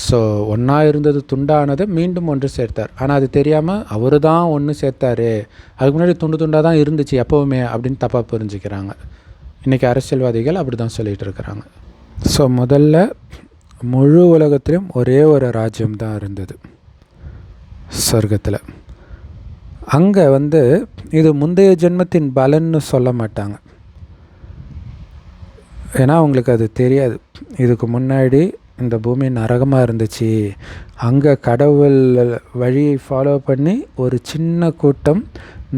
ஸோ ஒன்றா இருந்தது துண்டானதை மீண்டும் ஒன்று சேர்த்தார். ஆனால் அது தெரியாமல் அவர் தான் ஒன்று சேர்த்தாரு, அதுக்கு முன்னாடி துண்டு துண்டாக தான் இருந்துச்சு எப்போவுமே அப்படின்னு தப்பாக புரிஞ்சுக்கிறாங்க. இன்றைக்கி அரசியல்வாதிகள் அப்படி தான் சொல்லிகிட்டு இருக்கிறாங்க. ஸோ முதல்ல முழு உலகத்திலும் ஒரே ஒரு ராஜ்யம் தான் இருந்தது சொர்க்கத்தில். அங்கே இது முந்தைய ஜென்மத்தின் பலன்னு சொல்ல மாட்டாங்க. ஏன்னா அவங்களுக்கு அது தெரியாது. இதுக்கு முன்னாடி இந்த பூமி நரகமாக இருந்துச்சு, அங்கே கடவுள் வழியை ஃபாலோ பண்ணி ஒரு சின்ன கூட்டம்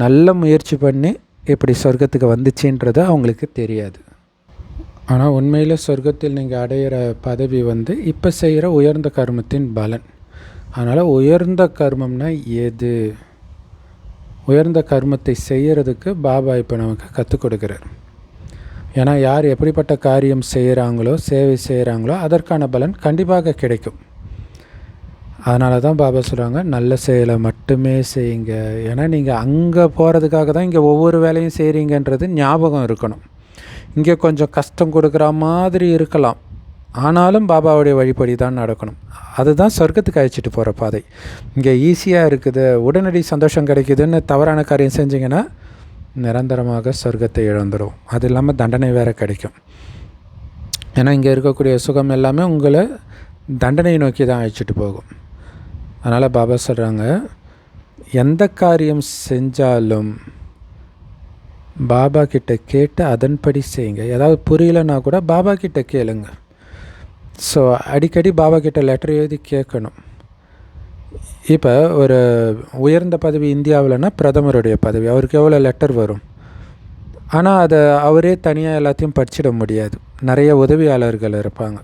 நல்ல முயற்சி பண்ணி இப்படி சொர்க்கத்துக்கு வந்துச்சுன்றது அவங்களுக்கு தெரியாது. ஆனால் உண்மையில் சொர்க்கத்தில் நீங்கள் அடையிற பதவி இப்போ செய்கிற உயர்ந்த கர்மத்தின் பலன். அதனால் உயர்ந்த கர்மம்னா எது? உயர்ந்த கர்மத்தை செய்கிறதுக்கு பாபா இப்போ நமக்கு கற்றுக் கொடுக்குறார். ஏன்னா யார் எப்படிப்பட்ட காரியம் செய்கிறாங்களோ, சேவை செய்கிறாங்களோ அதற்கான பலன் கண்டிப்பாக கிடைக்கும். அதனால தான் பாபா சொல்கிறாங்க, நல்ல செயலை மட்டுமே செய்யுங்க. ஏன்னா நீங்கள் அங்கே போகிறதுக்காக தான் இங்கே ஒவ்வொரு வேலையும் செய்கிறீங்கன்றது ஞாபகம் இருக்கணும். இங்கே கொஞ்சம் கஷ்டம் கொடுக்குற மாதிரி இருக்கலாம், ஆனாலும் பாபாவுடைய வழிபடி தான் நடக்கணும். அதுதான் சொர்க்கத்துக்கு அழைச்சிட்டு போகிற பாதை. இங்கே ஈஸியாக இருக்குது, உடனடி சந்தோஷம் கிடைக்குதுன்னு தவறான காரியம் செஞ்சிங்கன்னா நிரந்தரமாக சொர்க்கத்தை இழந்துடும். அது இல்லாமல் தண்டனை வேறு கிடைக்கும். ஏன்னா இங்கே இருக்கக்கூடிய சுகம் எல்லாமே உங்களை தண்டனை நோக்கி தான் அழைச்சிட்டு போகும். அதனால் பாபா சொல்கிறாங்க, எந்த காரியம் செஞ்சாலும் பாபா கிட்ட கேட்டு அதன்படி செய்யுங்க. ஏதாவது புரியலன்னா கூட பாபா கிட்ட கேளுங்க. ஸோ அடிக்கடி பாபா கிட்ட லெட்டர் எழுதி கேட்கணும். இப்போ ஒரு உயர்ந்த பதவி இந்தியாவில்னா பிரதமருடைய பதவி, அவருக்கு எவ்வளோ லெட்டர் வரும். ஆனால் அதை அவரே தனியாக எல்லாத்தையும் படிச்சிட முடியாது. நிறைய உதவியாளர்கள் இருப்பாங்க,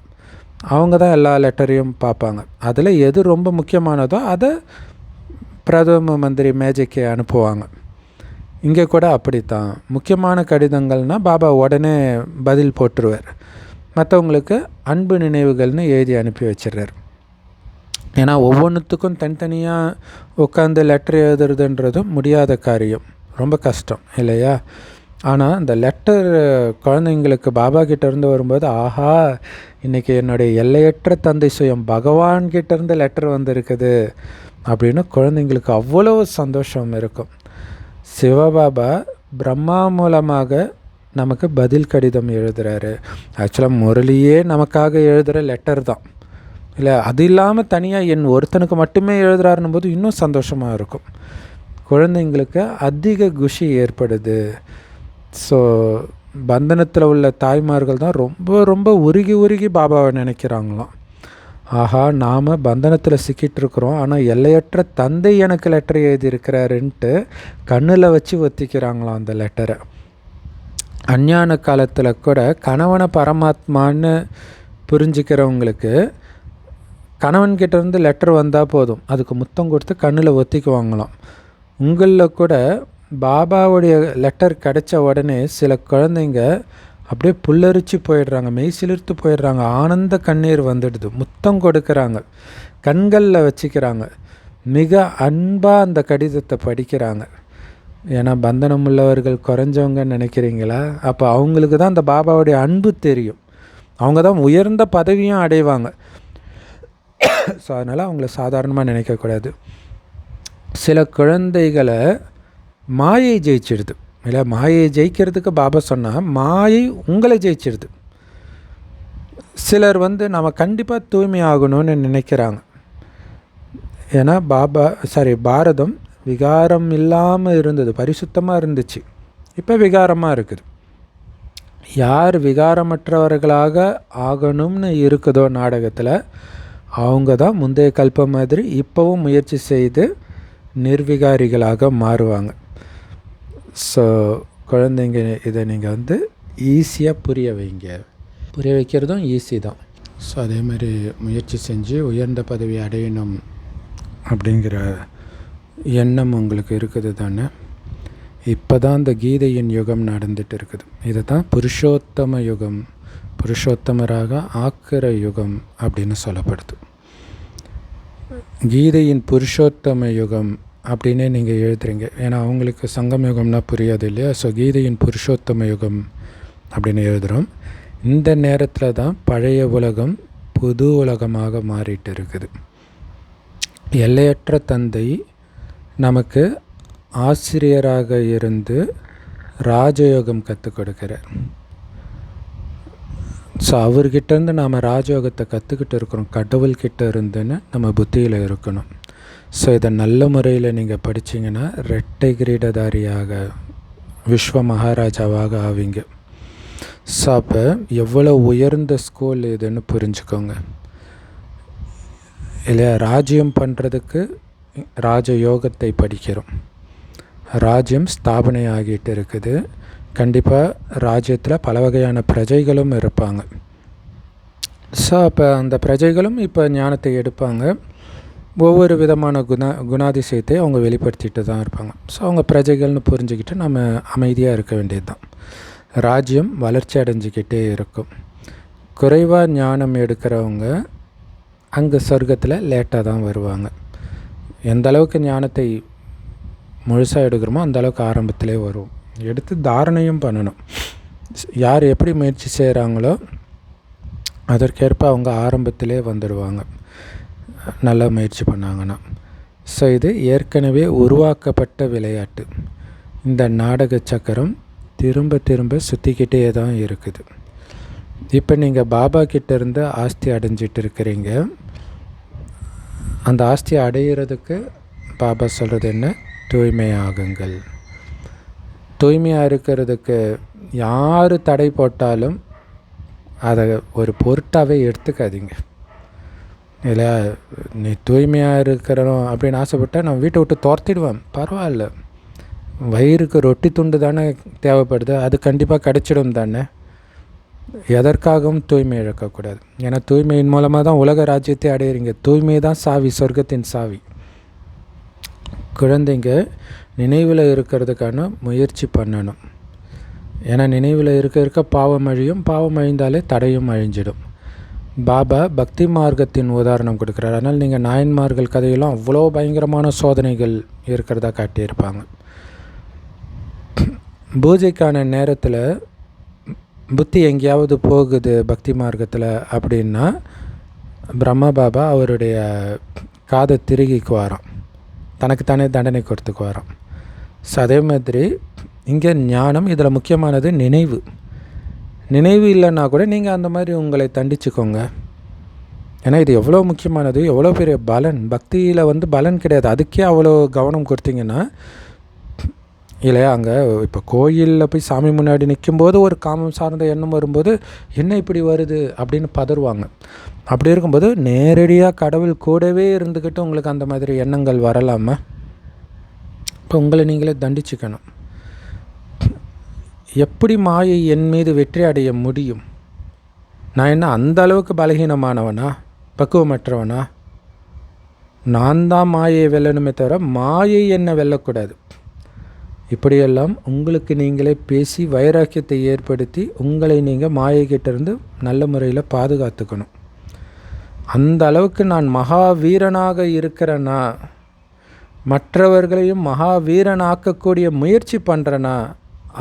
அவங்க தான் எல்லா லெட்டரையும் பார்ப்பாங்க. அதில் எது ரொம்ப முக்கியமானதோ அதை பிரதம மந்திரி மேஜைக்கு அனுப்புவாங்க. இங்கே கூட அப்படித்தான். முக்கியமான கடிதங்கள்னால் பாபா உடனே பதில் போட்டுருவார். மற்றவங்களுக்கு அன்பு நினைவுகள்னு எழுதி அனுப்பி வச்சிடுறார். ஏன்னா ஒவ்வொன்றுத்துக்கும் தனித்தனியாக உட்காந்து லெட்டர் எழுதுறதுன்றதும் முடியாத காரியம், ரொம்ப கஷ்டம் இல்லையா? ஆனால் அந்த லெட்டர் குழந்தைங்களுக்கு பாபா கிட்டேருந்து வரும்போது, ஆஹா இன்றைக்கி என்னுடைய எல்லையற்ற தந்தை சுயம் பகவான்கிட்டேருந்து லெட்டர் வந்திருக்குது அப்படின்னு குழந்தைங்களுக்கு அவ்வளோ சந்தோஷம் இருக்கும். சிவபாபா பிரம்மா மூலமாக நமக்கு பதில் கடிதம் எழுதுகிறாரு. ஆக்சுவலாக முரளியே நமக்காக எழுதுகிற லெட்டர் தான் இல்லை. அது இல்லாமல் தனியாக என் ஒருத்தனுக்கு மட்டுமே எழுதுகிறாருன்னும் போது இன்னும் சந்தோஷமாக இருக்கும். குழந்தைங்களுக்கு அதிக குஷி ஏற்படுது. ஸோ பந்தனத்தில் உள்ள தாய்மார்கள் தான் ரொம்ப ரொம்ப உருகி உருகி பாபாவை நினைக்கிறாங்களாம். ஆஹா நாம் பந்தனத்தில் சிக்கிட்டுருக்குறோம், ஆனால் எல்லையற்ற தந்தை எனக்கு லெட்டர் எழுதியிருக்கிறாருன்ட்டு கண்ணில் வச்சு ஒத்திக்கிறாங்களாம் அந்த லெட்டரை. அஞ்ஞான காலத்தில் கூட கணவனை பரமாத்மான்னு புரிஞ்சிக்கிறவங்களுக்கு கணவன்கிட்டேருந்து லெட்டர் வந்தால் போதும், அதுக்கு முத்தம் கொடுத்து கண்ணில் ஒத்திக்குவாங்களாம். உங்களில் கூட பாபாவுடைய லெட்டர் கிடைச்ச உடனே சில குழந்தைங்க அப்படியே புல்லரிச்சு போயிடுறாங்க, மெய் சிலிர்த்து போயிடுறாங்க, ஆனந்த கண்ணீர் வந்துடுது, முத்தம் கொடுக்குறாங்க, கண்களில் வச்சுக்கிறாங்க, மிக அன்பாக அந்த கடிதத்தை படிக்கிறாங்க. ஏன்னா பந்தனம் உள்ளவர்கள் குறைஞ்சவங்கன்னு நினைக்கிறீங்களா? அப்போ அவங்களுக்கு தான் அந்த பாபாவுடைய அன்பு தெரியும், அவங்க தான் உயர்ந்த பதவியும் அடைவாங்க. ஸோ அதனால் அவங்கள சாதாரணமாக நினைக்கக்கூடாது. சில குழந்தைகளை மாயை ஜெயிச்சிடுது இல்லை, மாயை ஜெயிக்கிறதுக்கு பாபா சொன்னால் மாயை உங்களை ஜெயிச்சிடுது. சிலர் நம்ம கண்டிப்பாக தூய்மை ஆகணும்னு நினைக்கிறாங்க. ஏன்னா பாரதம் விகாரம் இல்லாமல் இருந்தது, பரிசுத்தமாக இருந்துச்சு. இப்போ விகாரமாக இருக்குது. யார் விகாரமற்றவர்களாக ஆகணும்னு இருக்குதோ நாடகத்தில், அவங்க தான் முந்தைய கல்பம் மாதிரி இப்போவும் முயற்சி செய்து நிர்விகாரிகளாக மாறுவாங்க. ஸோ குழந்தைங்க, இதை நீங்கள் ஈஸியாக புரிய வைங்க. புரிய வைக்கிறதும் ஈஸி தான். ஸோ அதே மாதிரி முயற்சி செஞ்சு உயர்ந்த பதவி அடையணும் அப்படிங்கிற எண்ணம் உங்களுக்கு இருக்குது தானே. இப்போ தான் இந்த கீதையின் யுகம் நடந்துட்டு இருக்குது. இதை தான் புருஷோத்தம யுகம், புருஷோத்தமராக ஆக்கிற யுகம் அப்படின்னு சொல்லப்படுது. கீதையின் புருஷோத்தம யுகம் அப்படின்னே நீங்கள் எழுதுறீங்க. ஏன்னா அவங்களுக்கு சங்கம் யுகம்னா புரியாது இல்லையா. ஸோ கீதையின் புருஷோத்தம யுகம் அப்படின்னு எழுதுகிறோம். இந்த நேரத்தில் தான் பழைய உலகம் புது உலகமாக மாறிட்டு இருக்குது. எல்லையற்ற தந்தை நமக்கு ஆசிரியராக இருந்து ராஜயோகம் கற்றுக் கொடுக்கிறார். ஸோ அவர்கிட்டேருந்து நாம் ராஜயோகத்தை கற்றுக்கிட்டு இருக்கிறோம். கடவுள்கிட்ட இருந்துன்னு நம்ம புத்தியில் இருக்கணும். ஸோ இதை நல்ல முறையில் நீங்கள் படித்தீங்கன்னா இரட்டை கிரீடதாரியாக விஸ்வ மகாராஜாவாக ஆவீங்க. ஸோ அப்போ எவ்வளோ உயர்ந்த ஸ்கூல் இதுன்னு புரிஞ்சுக்கோங்க இல்லையா. ராஜ்யம் பண்ணுறதுக்கு ராஜயோகத்தை படிக்கிறோம். ராஜ்யம் ஸ்தாபனை ஆகிட்டு இருக்குது. கண்டிப்பாக ராஜ்யத்தில் பல வகையான பிரஜைகளும் இருப்பாங்க. ஸோ அப்போ அந்த பிரஜைகளும் இப்போ ஞானத்தை எடுப்பாங்க. ஒவ்வொரு விதமான குணாதிசயத்தை அவங்க வெளிப்படுத்திட்டு தான் இருப்பாங்க. ஸோ அவங்க பிரஜைகள்னு புரிஞ்சுக்கிட்டு நம்ம அமைதியாக இருக்க வேண்டியது தான். ராஜ்யம் வளர்ச்சி அடைஞ்சிக்கிட்டே இருக்கும். குறைவாக ஞானம் எடுக்கிறவங்க அங்கே சொர்க்கத்தில் லேட்டாக தான் வருவாங்க. எந்த அளவுக்கு ஞானத்தை முழுசாக எடுக்கிறோமோ அந்த அளவுக்கு ஆரம்பத்திலே வரும். எடுத்து தாரணையும் பண்ணணும். யார் எப்படி முயற்சி செய்கிறாங்களோ அதற்கேற்ப அவங்க ஆரம்பத்திலே வந்துடுவாங்க, நல்லா முயற்சி பண்ணாங்கன்னா. ஸோ இது ஏற்கனவே உருவாக்கப்பட்ட விளையாட்டு. இந்த நாடக சக்கரம் திரும்ப திரும்ப சுற்றிக்கிட்டே தான் இருக்குது. இப்போ நீங்கள் பாபா கிட்டேருந்து ஆஸ்தி அடைஞ்சிட்டு இருக்கிறீங்க. அந்த ஆஸ்தியை அடையிறதுக்கு பாபா சொல்கிறது என்ன? தூய்மையாகுங்கள். தூய்மையாக இருக்கிறதுக்கு யார் தடை போட்டாலும் அதை ஒரு பொருட்டாகவே எடுத்துக்காதீங்க இல்லை. நீ தூய்மையாக இருக்கிறோம் அப்படின்னு ஆசைப்பட்டால் நான் வீட்டை விட்டு துரத்திடுவேன், பரவாயில்ல. வயிறுக்கு ரொட்டி துண்டு தானே தேவைப்படுது, அது கண்டிப்பாக கிடைச்சிடும் தானே. எதற்காகவும் தூய்மை இழக்கக்கூடாது. ஏன்னா தூய்மையின் மூலமாக தான் உலக ராஜ்யத்தை அடையிறீங்க. தூய்மை தான் சாவி, சொர்க்கத்தின் சாவி. குழந்தைங்க நினைவில் இருக்கிறதுக்கான முயற்சி பண்ணணும். ஏன்னா நினைவில் இருக்க பாவம் அழியும். பாவம் அழிந்தாலே தடையும் அழிஞ்சிடும். பாபா பக்தி மார்க்கத்தின் உதாரணம் கொடுக்குறாரு. அதனால் நீங்கள் நாயன்மார்கள் கதையெல்லாம் அவ்வளோ பயங்கரமான சோதனைகள் இருக்கிறதா காட்டியிருப்பாங்க. பூஜைக்கான நேரத்தில் புத்தி எங்கேயாவது போகுது பக்தி மார்க்கத்தில் அப்படின்னா பிரம்மா பாபா அவருடைய காதை திருகிக்குவாராம், தனக்குத்தானே தண்டனை கொடுத்துக்குவாராம். ஸோ அதே மாதிரி இங்கே ஞானம், இதில் முக்கியமானது நினைவு. நினைவு இல்லைன்னா கூட நீங்கள் அந்த மாதிரி உங்களை தண்டிச்சுக்கோங்க. ஏன்னா இது எவ்வளோ முக்கியமானது, எவ்வளோ பெரிய பலன். பக்தியில் பலன் கிடையாது, அதுக்கே அவ்வளோ கவனம் கொடுத்தீங்கன்னா இல்லையா. அங்கே இப்போ கோயிலில் போய் சாமி முன்னாடி நிற்கும்போது ஒரு காமம் சார்ந்த எண்ணம் வரும்போது என்ன இப்படி வருது அப்படின்னு பதறுவாங்க. அப்படி இருக்கும்போது நேரடியாக கடவுள் கூடவே இருந்துக்கிட்டு உங்களுக்கு அந்த மாதிரி எண்ணங்கள் வரலாமா? இப்போ உங்களை நீங்களே தண்டிச்சுக்கணும். எப்படி மாயை என் மீது வெற்றி அடைய முடியும்? நான் என்ன அந்த அளவுக்கு பலகீனமானவனா, பக்குவமற்றவனா? நான் தான் மாயை வெல்லணுமே தவிர மாயை என்னை வெல்லக்கூடாது. இப்படியெல்லாம் உங்களுக்கு நீங்களே பேசி வைராக்கியத்தை ஏற்படுத்தி உங்களை நீங்கள் மாயைக்கிட்டேருந்து நல்ல முறையில் பாதுகாத்துக்கணும். அந்த அளவுக்கு நான் மகாவீரனாக இருக்கிறேன்னா, மற்றவர்களையும் மகாவீரனாக்கக்கூடிய முயற்சி பண்ணுறேன்னா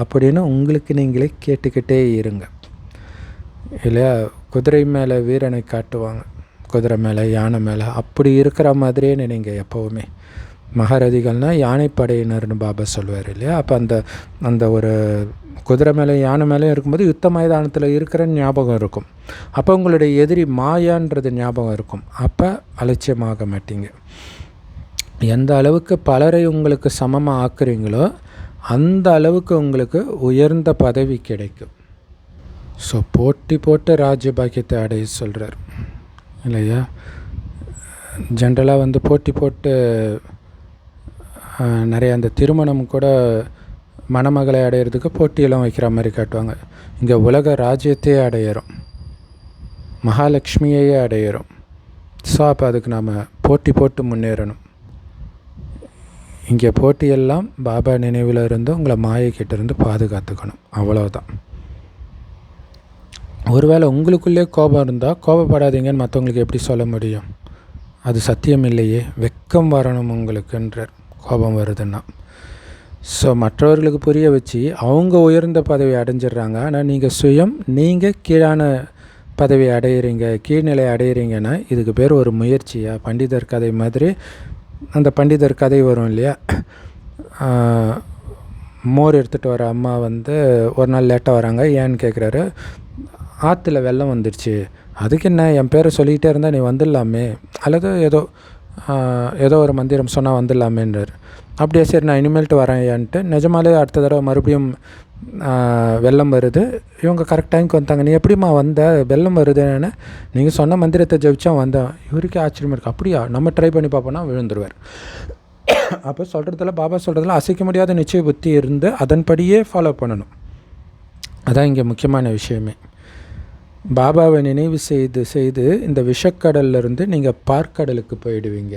அப்படின்னு உங்களுக்கு நீங்களே கேட்டுக்கிட்டே இருங்க இல்லையா. குதிரை மேலே வீரனை காட்டுவாங்க, குதிரை மேலே யானை மேலே. அப்படி இருக்கிற மாதிரியே நீங்கள் எப்போவுமே மகாரதிகள்னால் யானைப்படையினர்னு பாபா சொல்வார் இல்லையா. அப்போ அந்த ஒரு குதிரை மேலே யானை மேலே இருக்கும்போது யுத்த மைதானத்தில் இருக்கிற ஞாபகம் இருக்கும். அப்போ உங்களுடைய எதிரி மாயான்றது ஞாபகம் இருக்கும். அப்போ அலட்சியமாக மாட்டீங்க. எந்த அளவுக்கு பலரை உங்களுக்கு சமமாக ஆக்குறீங்களோ அந்த அளவுக்கு உங்களுக்கு உயர்ந்த பதவி கிடைக்கும். ஸோ போட்டி போட்டு ராஜ்யபாக்கியத்தை அடைய சொல்கிறார் இல்லையா. ஜென்ரலாக போட்டி போட்டு நிறைய அந்த திருமணம் கூட மணமகளை அடையிறதுக்கு போட்டியெல்லாம் வைக்கிற மாதிரி காட்டுவாங்க. இங்கே உலக ராஜ்யத்தையே அடையிறோம், மகாலட்சுமியையே அடையிறோம். ஸோ அப்போ அதுக்கு நாம் போட்டி போட்டு முன்னேறணும். இங்கே போட்டியெல்லாம் பாபா நினைவில் இருந்து உங்களை மாயக்கிட்டேருந்து பாதுகாத்துக்கணும், அவ்வளோதான். ஒருவேளை உங்களுக்குள்ளே கோபம் இருந்தால் கோபப்படாதீங்கன்னு மற்றவங்களுக்கு எப்படி சொல்ல முடியும்? அது சத்தியம் இல்லையே. வெக்கம் வரணும் உங்களுக்குன்றார் கோபம் வருதுன்னா. ஸோ மற்றவர்களுக்கு புரிய வச்சு அவங்க உயர்ந்த பதவி அடைஞ்சிடுறாங்க. ஆனால் நீங்கள் கீழான பதவி அடையிறீங்க, கீழ்நிலை அடையிறீங்கன்னா இதுக்கு பேர் ஒரு முயற்சியா? பண்டிதர் கதை மாதிரி அந்த பண்டிதர் கதை வரும் இல்லையா. மோர் எடுத்துகிட்டு வர அம்மா ஒரு நாள் லேட்டாக வராங்க. ஏன்னு கேட்குறாரு. ஆற்றுல வெள்ளம் வந்துடுச்சு, அதுக்கு என்ன என் பேரை சொல்லிக்கிட்டே இருந்தால் நீ வந்துடலாமே, அல்லது ஏதோ ஒரு மந்திரம் சொன்னால் வந்துடலாமேன்றார். அப்படியே சரி நான் இனிமேல்ட்டு வரேன் ஏன்ட்டு நிஜமாலே அடுத்த தடவை மறுபடியும் வெள்ளம் வருது. இவங்க கரெக்ட் டைமுக்கு வந்தாங்க. நீ எப்படிம்மா வந்த? வெள்ளம் வருதுன்னு நீங்கள் சொன்ன மந்திரத்தை ஜெபிச்சா வந்தேன். இவருக்கே ஆச்சரியமாக இருக்குது. அப்படியா, நம்ம ட்ரை பண்ணி பார்ப்போன்னா விழுந்துருவார். அப்போ சொல்கிறதுல பாபா சொல்கிறதுல அசைக்க முடியாத நிச்சய புத்தி இருந்து அதன்படியே ஃபாலோ பண்ணணும். அதான் இங்கே முக்கியமான விஷயமே. பாபாவை நினைவு செய்து இந்த விஷக்கடல்லேருந்து நீங்கள் பார்க்கடலுக்கு போயிடுவீங்க.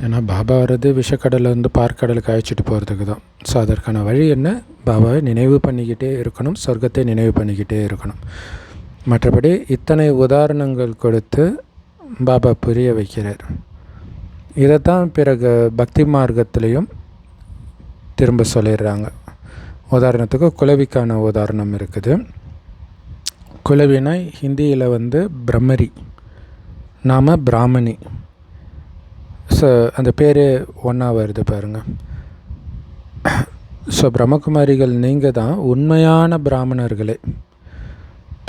ஏன்னா பாபா வர்றது விஷக்கடல்லேருந்து பார்க்கடலுக்கு அழைச்சிட்டு போகிறதுக்கு தான். ஸோ அதற்கான வழி என்ன? பாபாவை நினைவு பண்ணிக்கிட்டே இருக்கணும், சொர்க்கத்தை நினைவு பண்ணிக்கிட்டே இருக்கணும். மற்றபடி இத்தனை உதாரணங்கள் கொடுத்து பாபா புரிய வைக்கிறார். இதைத்தான் பிறகு பக்தி மார்க்கத்திலையும் திரும்ப சொல்லிடுறாங்க. உதாரணத்துக்கு குலவிக்கான உதாரணம் இருக்குது. குலவினா ஹிந்தியில் பிரம்மரி, நாம் பிராமணி. ஸோ அந்த பேர் ஒன்றா வருது பாருங்கள். ஸோ பிரம்மகுமாரிகள் நீங்கள் தான் உண்மையான பிராமணர்களே.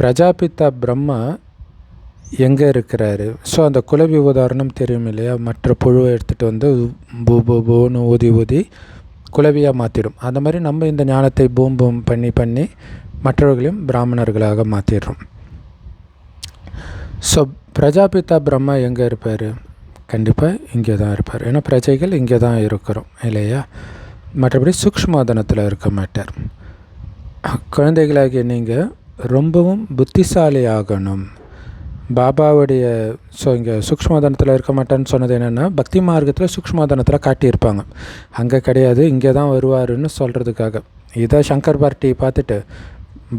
பிரஜாபிதா பிரம்மா எங்கே இருக்கிறாரு? ஸோ அந்த குலவி உதாரணம் தெரியும் இல்லையா. மற்ற புழுவை எடுத்துகிட்டு பூன்னு ஊதி குலவியாக மாற்றிடும். அந்த மாதிரி நம்ம இந்த ஞானத்தை பூம் பண்ணி மற்றவர்களையும் பிராமணர்களாக மாற்றிடுறோம். ஸோ பிரஜாபிதா பிரம்மா எங்கே இருப்பார்? கண்டிப்பாக இங்கே தான் இருப்பார். ஏன்னா பிரஜைகள் இங்கே தான் இருக்கிறோம் இல்லையா. மற்றபடி சூக்ஷ்மதனத்தில் இருக்க மாட்டார். குழந்தைகளாகிய நீங்கள் ரொம்பவும் புத்திசாலி ஆகணும். பாபாவுடைய இங்கே சூக்ஷ்மதனத்தில் இருக்க மாட்டேன்னு சொன்னது என்னென்னா, பக்தி மார்க்கத்தில் சூக்ஷ்மதனத்தில் காட்டியிருப்பாங்க. அங்கே கிடையாது, இங்கே தான் வருவாருன்னு சொல்கிறதுக்காக. இதை சங்கர் பார்ட்டி பார்த்துட்டு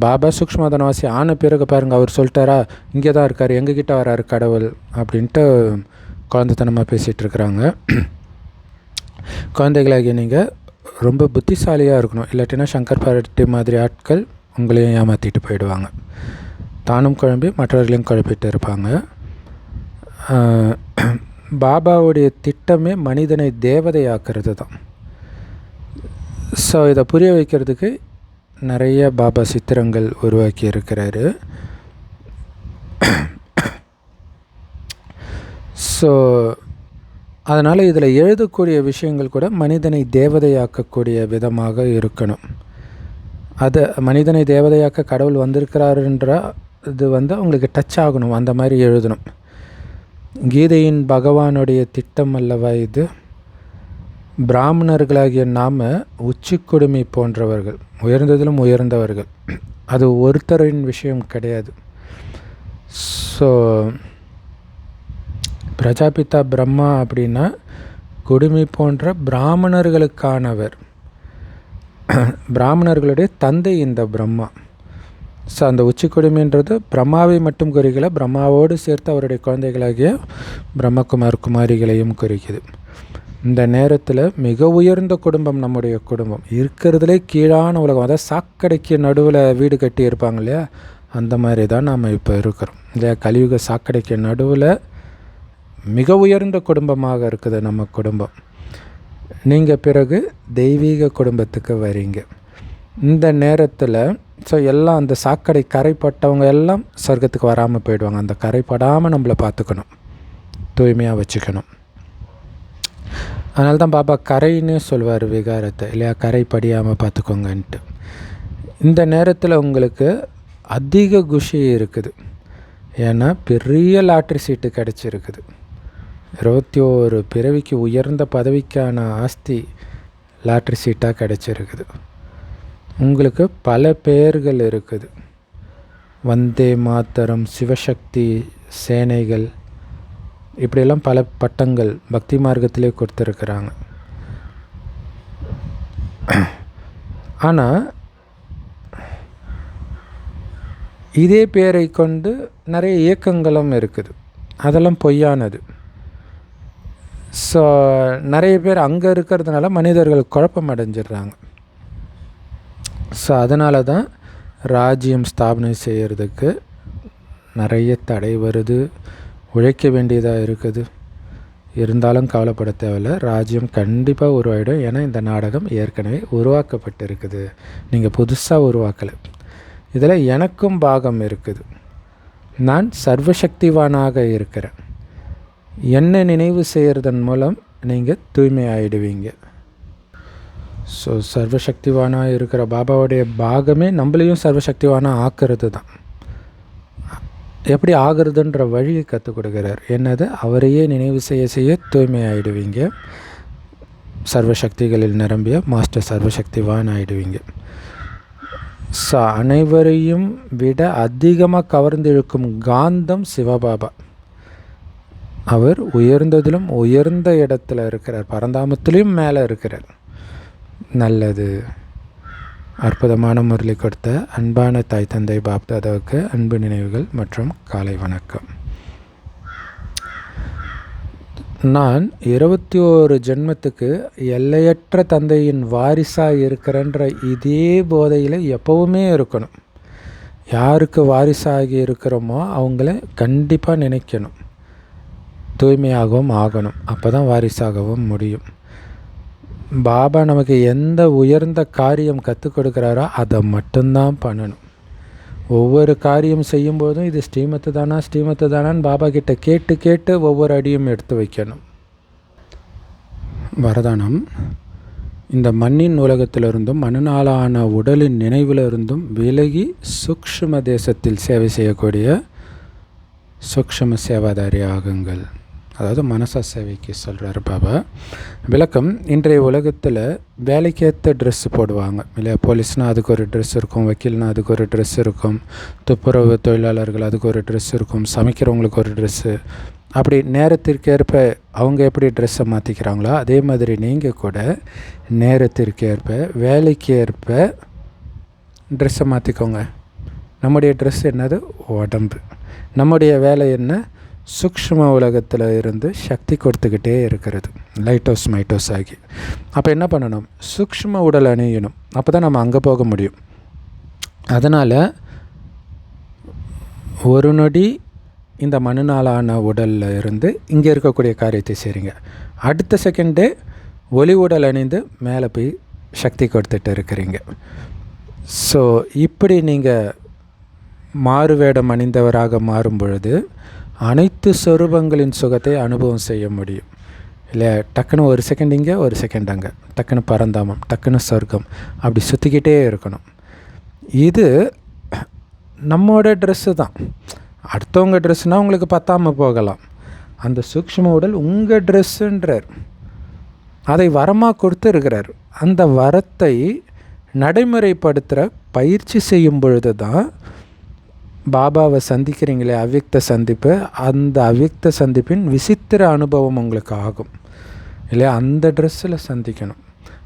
பாபா சூக்ஷ்மதனவாசி ஆன பிறகு பாருங்கள் அவர் சொல்லிட்டாரா, இங்கே தான் இருக்கார், எங்ககிட்ட வராரு கடவுள் அப்படின்ட்டு குழந்தைத்தனமாக பேசிகிட்டு இருக்கிறாங்க. குழந்தைகளாகிய நீங்கள் ரொம்ப புத்திசாலியாக இருக்கணும். இல்லாட்டினா சங்கர் பார்ட்டி மாதிரி ஆட்கள் உங்களையும் ஏமாற்றிட்டு போயிடுவாங்க. தானும் குழம்பி மற்றவர்களையும் குழப்பிட்டு இருப்பாங்க. பாபாவுடைய திட்டமே மனிதனை தேவதையாக்குறது தான். ஸோ இதை புரிய வைக்கிறதுக்கு நிறைய பாபா சித்திரங்கள் உருவாக்கி இருக்கிறாரு. ஸோ அதனால் இதில் எழுதக்கூடிய விஷயங்கள் கூட மனிதனை தேவதையாக்கக்கூடிய விதமாக இருக்கணும். அது மனிதனை தேவதையாக்க கடவுள் வந்திருக்கிறாருன்ற இது அவங்களுக்கு டச் ஆகணும். அந்த மாதிரி எழுதணும். கீதையின் பகவானுடைய திட்டம் அல்லவா இது. பிராமணர்களாகிய நாம் உச்சி குடுமி போன்றவர்கள், உயர்ந்ததிலும் உயர்ந்தவர்கள். அது ஒருத்தரின் விஷயம் கிடையாது. ஸோ பிரஜாபிதா பிரம்மா அப்படின்னா குடுமி போன்ற பிராமணர்களுக்கானவர். பிராமணர்களுடைய தந்தை இந்த பிரம்மா. ஸோ அந்த உச்சி குடுமின்றது பிரம்மாவை மட்டும் குறிக்கல, பிரம்மாவோடு சேர்த்து அவருடைய குழந்தைகளாகிய பிரம்மகுமார் குமாரிகளையும் குறிக்குது. இந்த நேரத்தில் மிக உயர்ந்த குடும்பம் நம்முடைய குடும்பம். இருக்கிறதுலே கீழான உலகம், அதாவது சாக்கடைக்கு நடுவில் வீடு கட்டி இருப்பாங்க இல்லையா, அந்த மாதிரி தான் நாம் இப்போ இருக்கிறோம் இல்லையா. கலியுக சாக்கடைக்கு நடுவில் மிக உயர்ந்த குடும்பமாக இருக்குது நம்ம குடும்பம். நீங்கள் பிறகு தெய்வீக குடும்பத்துக்கு வரீங்க. இந்த நேரத்தில் எல்லாம் அந்த சாக்கடை கரைப்பட்டவங்க எல்லாம் சொர்க்கத்துக்கு வராமல் போயிடுவாங்க. அந்த கரைப்படாமல் நம்மளை பார்த்துக்கணும், தூய்மையாக வச்சுக்கணும். அதனால தான் பாபா கரைன்னு சொல்லுவார் விகாரத்தை, இல்லையா? கரை படியாமல் பார்த்துக்கோங்கன்ட்டு. இந்த நேரத்தில் உங்களுக்கு அதிக குஷி இருக்குது. ஏன்னா பெரிய லாட்ரி சீட்டு கிடச்சிருக்குது. 21 பிறவிக்கு உயர்ந்த பதவிக்கான ஆஸ்தி லாட்ரி சீட்டாக கிடச்சிருக்குது. உங்களுக்கு பல பெயர்கள் இருக்குது. வந்தே மாத்தரம், சிவசக்தி சேனைகள், இப்படியெல்லாம் பல பட்டங்கள் பக்தி மார்க்கத்திலே கொடுத்துருக்குறாங்க. ஆனால் இதே பேரை கொண்டு நிறைய இயக்கங்களும் இருக்குது. அதெல்லாம் பொய்யானது. நிறைய பேர் அங்கே இருக்கிறதுனால மனிதர்கள் குழப்பம் அடைஞ்சிடுறாங்க. அதனால தான் ராஜ்யம் ஸ்தாபனை செய்கிறதுக்கு நிறைய தடை வருது, உழைக்க வேண்டியதாக இருக்குது. இருந்தாலும் கவலைப்பட தேவையில்லை, ராஜ்யம் கண்டிப்பாக உருவாயிடும். ஏன்னா இந்த நாடகம் ஏற்கனவே உருவாக்கப்பட்டிருக்குது, நீங்கள் புதுசாக உருவாக்கலை. இதில் எனக்கும் பாகம் இருக்குது. நான் சர்வசக்திவானாக இருக்கிறேன். என்னை நினைவு செய்கிறதன் மூலம் நீங்கள் தூய்மை ஆகிடுவீங்க. சர்வசக்திவானாக இருக்கிற பாபாவுடைய பாகமே நம்மளையும் சர்வசக்திவானாக ஆக்கிறது தான். எப்படி ஆகிறதுன்ற வழியை கற்றுக் கொடுக்குறார். என்னது? அவரையே நினைவு செய்ய செய்ய தூய்மை ஆகிடுவீங்க. சர்வசக்திகளில் நிரம்பிய மாஸ்டர் சர்வசக்திவான் ஆகிடுவீங்க. அனைவரையும் விட அதிகமாக கவர்ந்திழுக்கும் காந்தம் சிவபாபா. அவர் உயர்ந்ததிலும் உயர்ந்த இடத்துல இருக்கிறார், பரந்தாமத்திலையும் மேலே இருக்கிறார். நல்லது. அற்புதமான முரளி கொடுத்த அன்பான தாய் தந்தை பாப்தாதாவுக்கு அன்பு நினைவுகள் மற்றும் காலை வணக்கம். நான் 21 ஜென்மத்துக்கு எல்லையற்ற தந்தையின் வாரிசாக இருக்கிறன்ற இதே போதையில் எப்போவுமே இருக்கணும். யாருக்கு வாரிசாகி இருக்கிறோமோ அவங்கள கண்டிப்பாக நினைக்கணும். தூய்மையாகவும் ஆகணும். அப்போ தான் வாரிசாகவும் முடியும். பாபா நமக்கு எந்த உயர்ந்த காரியம் கற்றுக் கொடுக்குறாரோ அதை மட்டும்தான் பண்ணணும். ஒவ்வொரு காரியம் செய்யும்போதும் இது ஸ்ரீமத்து தானான்னு பாபா கிட்ட கேட்டு கேட்டு ஒவ்வொரு அடியும் எடுத்து வைக்கணும். வரதானம்: இந்த மண்ணின் உலகத்திலிருந்தும் மனநாளான உடலின் நினைவிலிருந்தும் விலகி சூக்ஷ்ம தேசத்தில் சேவை செய்யக்கூடிய சூக்ஷ்ம சேவாதாரி ஆகுங்கள். அதாவது மனசா சேவைக்கு சொல்கிறார் பாபா. விளக்கம்: இன்றைய உலகத்தில் வேலைக்கேற்ற ட்ரெஸ்ஸு போடுவாங்க இல்லையா? போலீஸ்னால் அதுக்கு ஒரு ட்ரெஸ் இருக்கும், வக்கீல்னால் அதுக்கு ஒரு ட்ரெஸ் இருக்கும், துப்புரவு தொழிலாளர்கள் அதுக்கு ஒரு ட்ரெஸ் இருக்கும், சமைக்கிறவங்களுக்கு ஒரு ட்ரெஸ்ஸு. அப்படி நேரத்திற்கேற்ப அவங்க எப்படி ட்ரெஸ்ஸை மாற்றிக்கிறாங்களோ அதே மாதிரி நீங்கள் கூட நேரத்திற்கேற்ப வேலைக்கேற்ப ட்ரெஸ்ஸை மாற்றிக்கோங்க. நம்முடைய ட்ரெஸ் என்னது? உடம்பு. நம்முடைய வேலை என்ன? சூக்ஷ்ம உலகத்தில் இருந்து சக்தி கொடுத்துக்கிட்டே இருக்கிறது, லைட்டோஸ் மைட்டோஸ் ஆகி. அப்போ என்ன பண்ணணும்? சூக்ஷ்ம உடல் அணியணும். அப்போ தான் நம்ம அங்கே போக முடியும். அதனால் ஒரு நொடி இந்த மனுநாளான உடலில் இருந்து இங்கே இருக்கக்கூடிய காரியத்தை செய்கிறீங்க. அடுத்த செகண்டே ஒளி உடல் அணிந்து மேலே போய் சக்தி கொடுத்துட்டு இருக்கிறீங்க. இப்படி நீங்கள் மாறுவேடம் அணிந்தவராக மாறும் பொழுது அனைத்து சொரூபங்களின் சுகத்தை அனுபவம் செய்ய முடியும் இல்லையா? டக்குன்னு ஒரு செகண்ட் இங்கே, ஒரு செகண்ட் அங்கே, டக்குன்னு பரந்தாமம், டக்குன்னு சொர்க்கம், அப்படி சுற்றிக்கிட்டே இருக்கணும். இது நம்மோட ட்ரெஸ்ஸு தான். அடுத்தவங்க ட்ரெஸ்ஸுனால் உங்களுக்கு பத்தாமல் போகலாம். அந்த சூக்ஷ்ம உடல் உங்கள் ட்ரெஸ்ஸுன்றார். அதை வரமாக கொடுத்துருக்கிறார். அந்த வரத்தை நடைமுறைப்படுத்துகிற பயிற்சி செய்யும் பொழுது தான் பாபாவை சந்திக்கிறீங்களே, அவ்யக்த சந்திப்பு, அந்த அவ்யக்த சந்திப்பின் விசித்திர அனுபவம் உங்களுக்கு ஆகும் இல்லையா? அந்த ட்ரெஸ்ஸில் சந்திக்கணும்.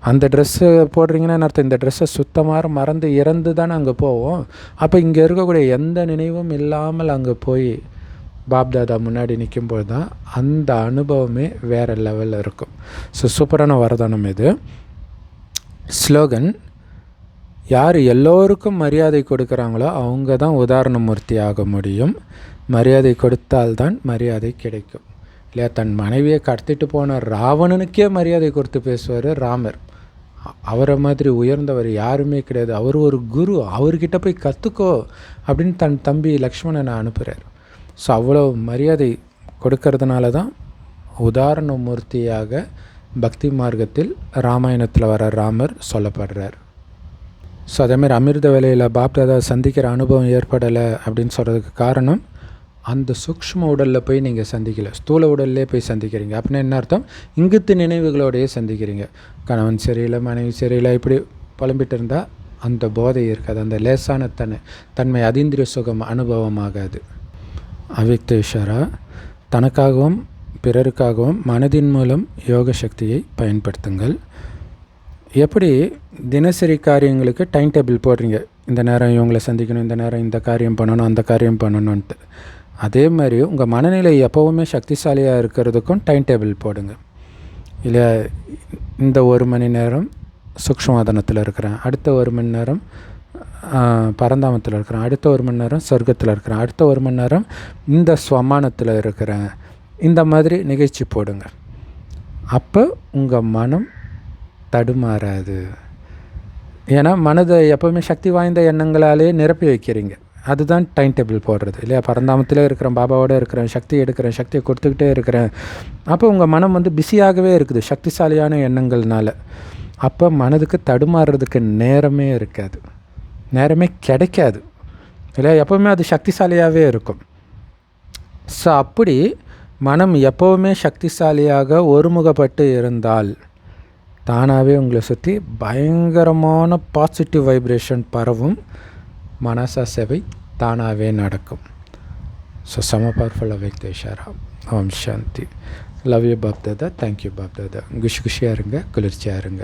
அந்த ட்ரெஸ்ஸு போடுறீங்கன்னா அர்த்தம் இந்த ட்ரெஸ்ஸை சுத்தமாக மறந்து இறந்து தானே அங்கே போவோம். அப்போ இங்கே இருக்கக்கூடிய எந்த நினைவும் இல்லாமல் அங்கே போய் பாப்தாதா முன்னாடி நிற்கும்போது தான் அந்த அனுபவமே வேறு லெவலில் இருக்கும். சூப்பரான வரதானம் இது. ஸ்லோகன்: யார் எல்லோருக்கும் மரியாதை கொடுக்குறாங்களோ அவங்க தான் உதாரண மூர்த்தி ஆக முடியும். மரியாதை கொடுத்தால்தான் மரியாதை கிடைக்கும். இல்லையா? தன் மனைவியை கடத்திட்டு போன ராவணனுக்கே மரியாதை கொடுத்து பேசுவார் ராமர். அவரை மாதிரி உயர்ந்தவர் யாருமே கிடையாது, அவர் ஒரு குரு, அவர்கிட்ட போய் கற்றுக்கோ அப்படின்னு தன் தம்பி லக்ஷ்மணனை அனுப்புகிறார். ஸோ அவ்வளோ மரியாதை கொடுக்கறதுனால தான் உதாரண மூர்த்தியாக பக்தி மார்க்கத்தில் ராமாயணத்தில் வர ராமர் சொல்லப்படுறார். ஸோ அதேமாதிரி அமிர்த வேலையில் பாப்தாதா சந்திக்கிற அனுபவம் ஏற்படலை அப்படின்னு சொல்கிறதுக்கு காரணம், அந்த சூக்ஷ்ம உடலில் போய் நீங்கள் சந்திக்கலை, ஸ்தூல உடல்லே போய் சந்திக்கிறீங்க. அப்படின்னா என்ன அர்த்தம்? இங்குத்து நினைவுகளோடையே சந்திக்கிறீங்க. கணவன் சரியில்லை, மனைவி சரியில்லை, இப்படி புலம்பிட்டு இருந்தால் அந்த போதை இருக்காது, அந்த லேசான தன்மை அதீந்திரிய சுகம் அனுபவமாகாது. அவ்யக்த இஷாரா, தனக்காகவும் பிறருக்காகவும் மனதின் மூலம் யோக சக்தியை பயன்படுத்துங்கள். எப்படி தினசரி காரியங்களுக்கு டைம் டேபிள் போடுறீங்க, இந்த நேரம் இவங்களை சந்திக்கணும், இந்த நேரம் இந்த காரியம் பண்ணணும், அந்த காரியம் பண்ணணுன்ட்டு, அதே மாதிரி உங்கள் மனநிலை எப்போவுமே சக்திசாலியாக இருக்கிறதுக்கும் டைம் டேபிள் போடுங்க. இல்லை, இந்த 1 மணி நேரம் சூக்ஷ்மவாதனத்தில் இருக்கிறேன், அடுத்த 1 மணி நேரம் பரந்தாமத்தில் இருக்கிறேன், அடுத்த 1 மணி நேரம் சொர்க்கத்தில் இருக்கிறேன், அடுத்த 1 மணி நேரம் இந்த ஸ்வமானத்தில் இருக்கிறேன், இந்த மாதிரி நிகழ்ச்சி போடுங்க. அப்போ உங்கள் மனம் தடுமாறாது. ஏன்னா மனதை எப்போவுமே சக்தி வாய்ந்த எண்ணங்களாலே நிரப்பி வைக்கிறீங்க. அதுதான் டைம் டேபிள் போடுறது, இல்லையா? பரந்தாமத்தில் இருக்கிறேன், பாபாவோடு இருக்கிறேன், சக்தி எடுக்கிறேன், சக்தியை கொடுத்துக்கிட்டே இருக்கிறேன். அப்போ உங்கள் மனம் வந்து பிஸியாகவே இருக்குது சக்திசாலியான எண்ணங்கள்னால. அப்போ மனதுக்கு தடுமாறுறதுக்கு நேரமே இருக்காது, நேரமே கிடைக்காது, இல்லையா? எப்போவுமே அது சக்திசாலியாகவே இருக்கும். ஸோ அப்படி மனம் எப்போவுமே சக்திசாலியாக ஒருமுகப்பட்டு இருந்தால் தானாகவே உங்களை சுற்றி பயங்கரமான பாசிட்டிவ் வைப்ரேஷன் பரவும், மனசா சேவை தானாகவே நடக்கும். ஸோ செம பவர்ஃபுல் அவ்யக்த இஷாரா. ஓம் சாந்தி. Love you Bapdada. Thank you Bapdada. குஷியாக இருங்க, குளிர்ச்சியாக இருங்க.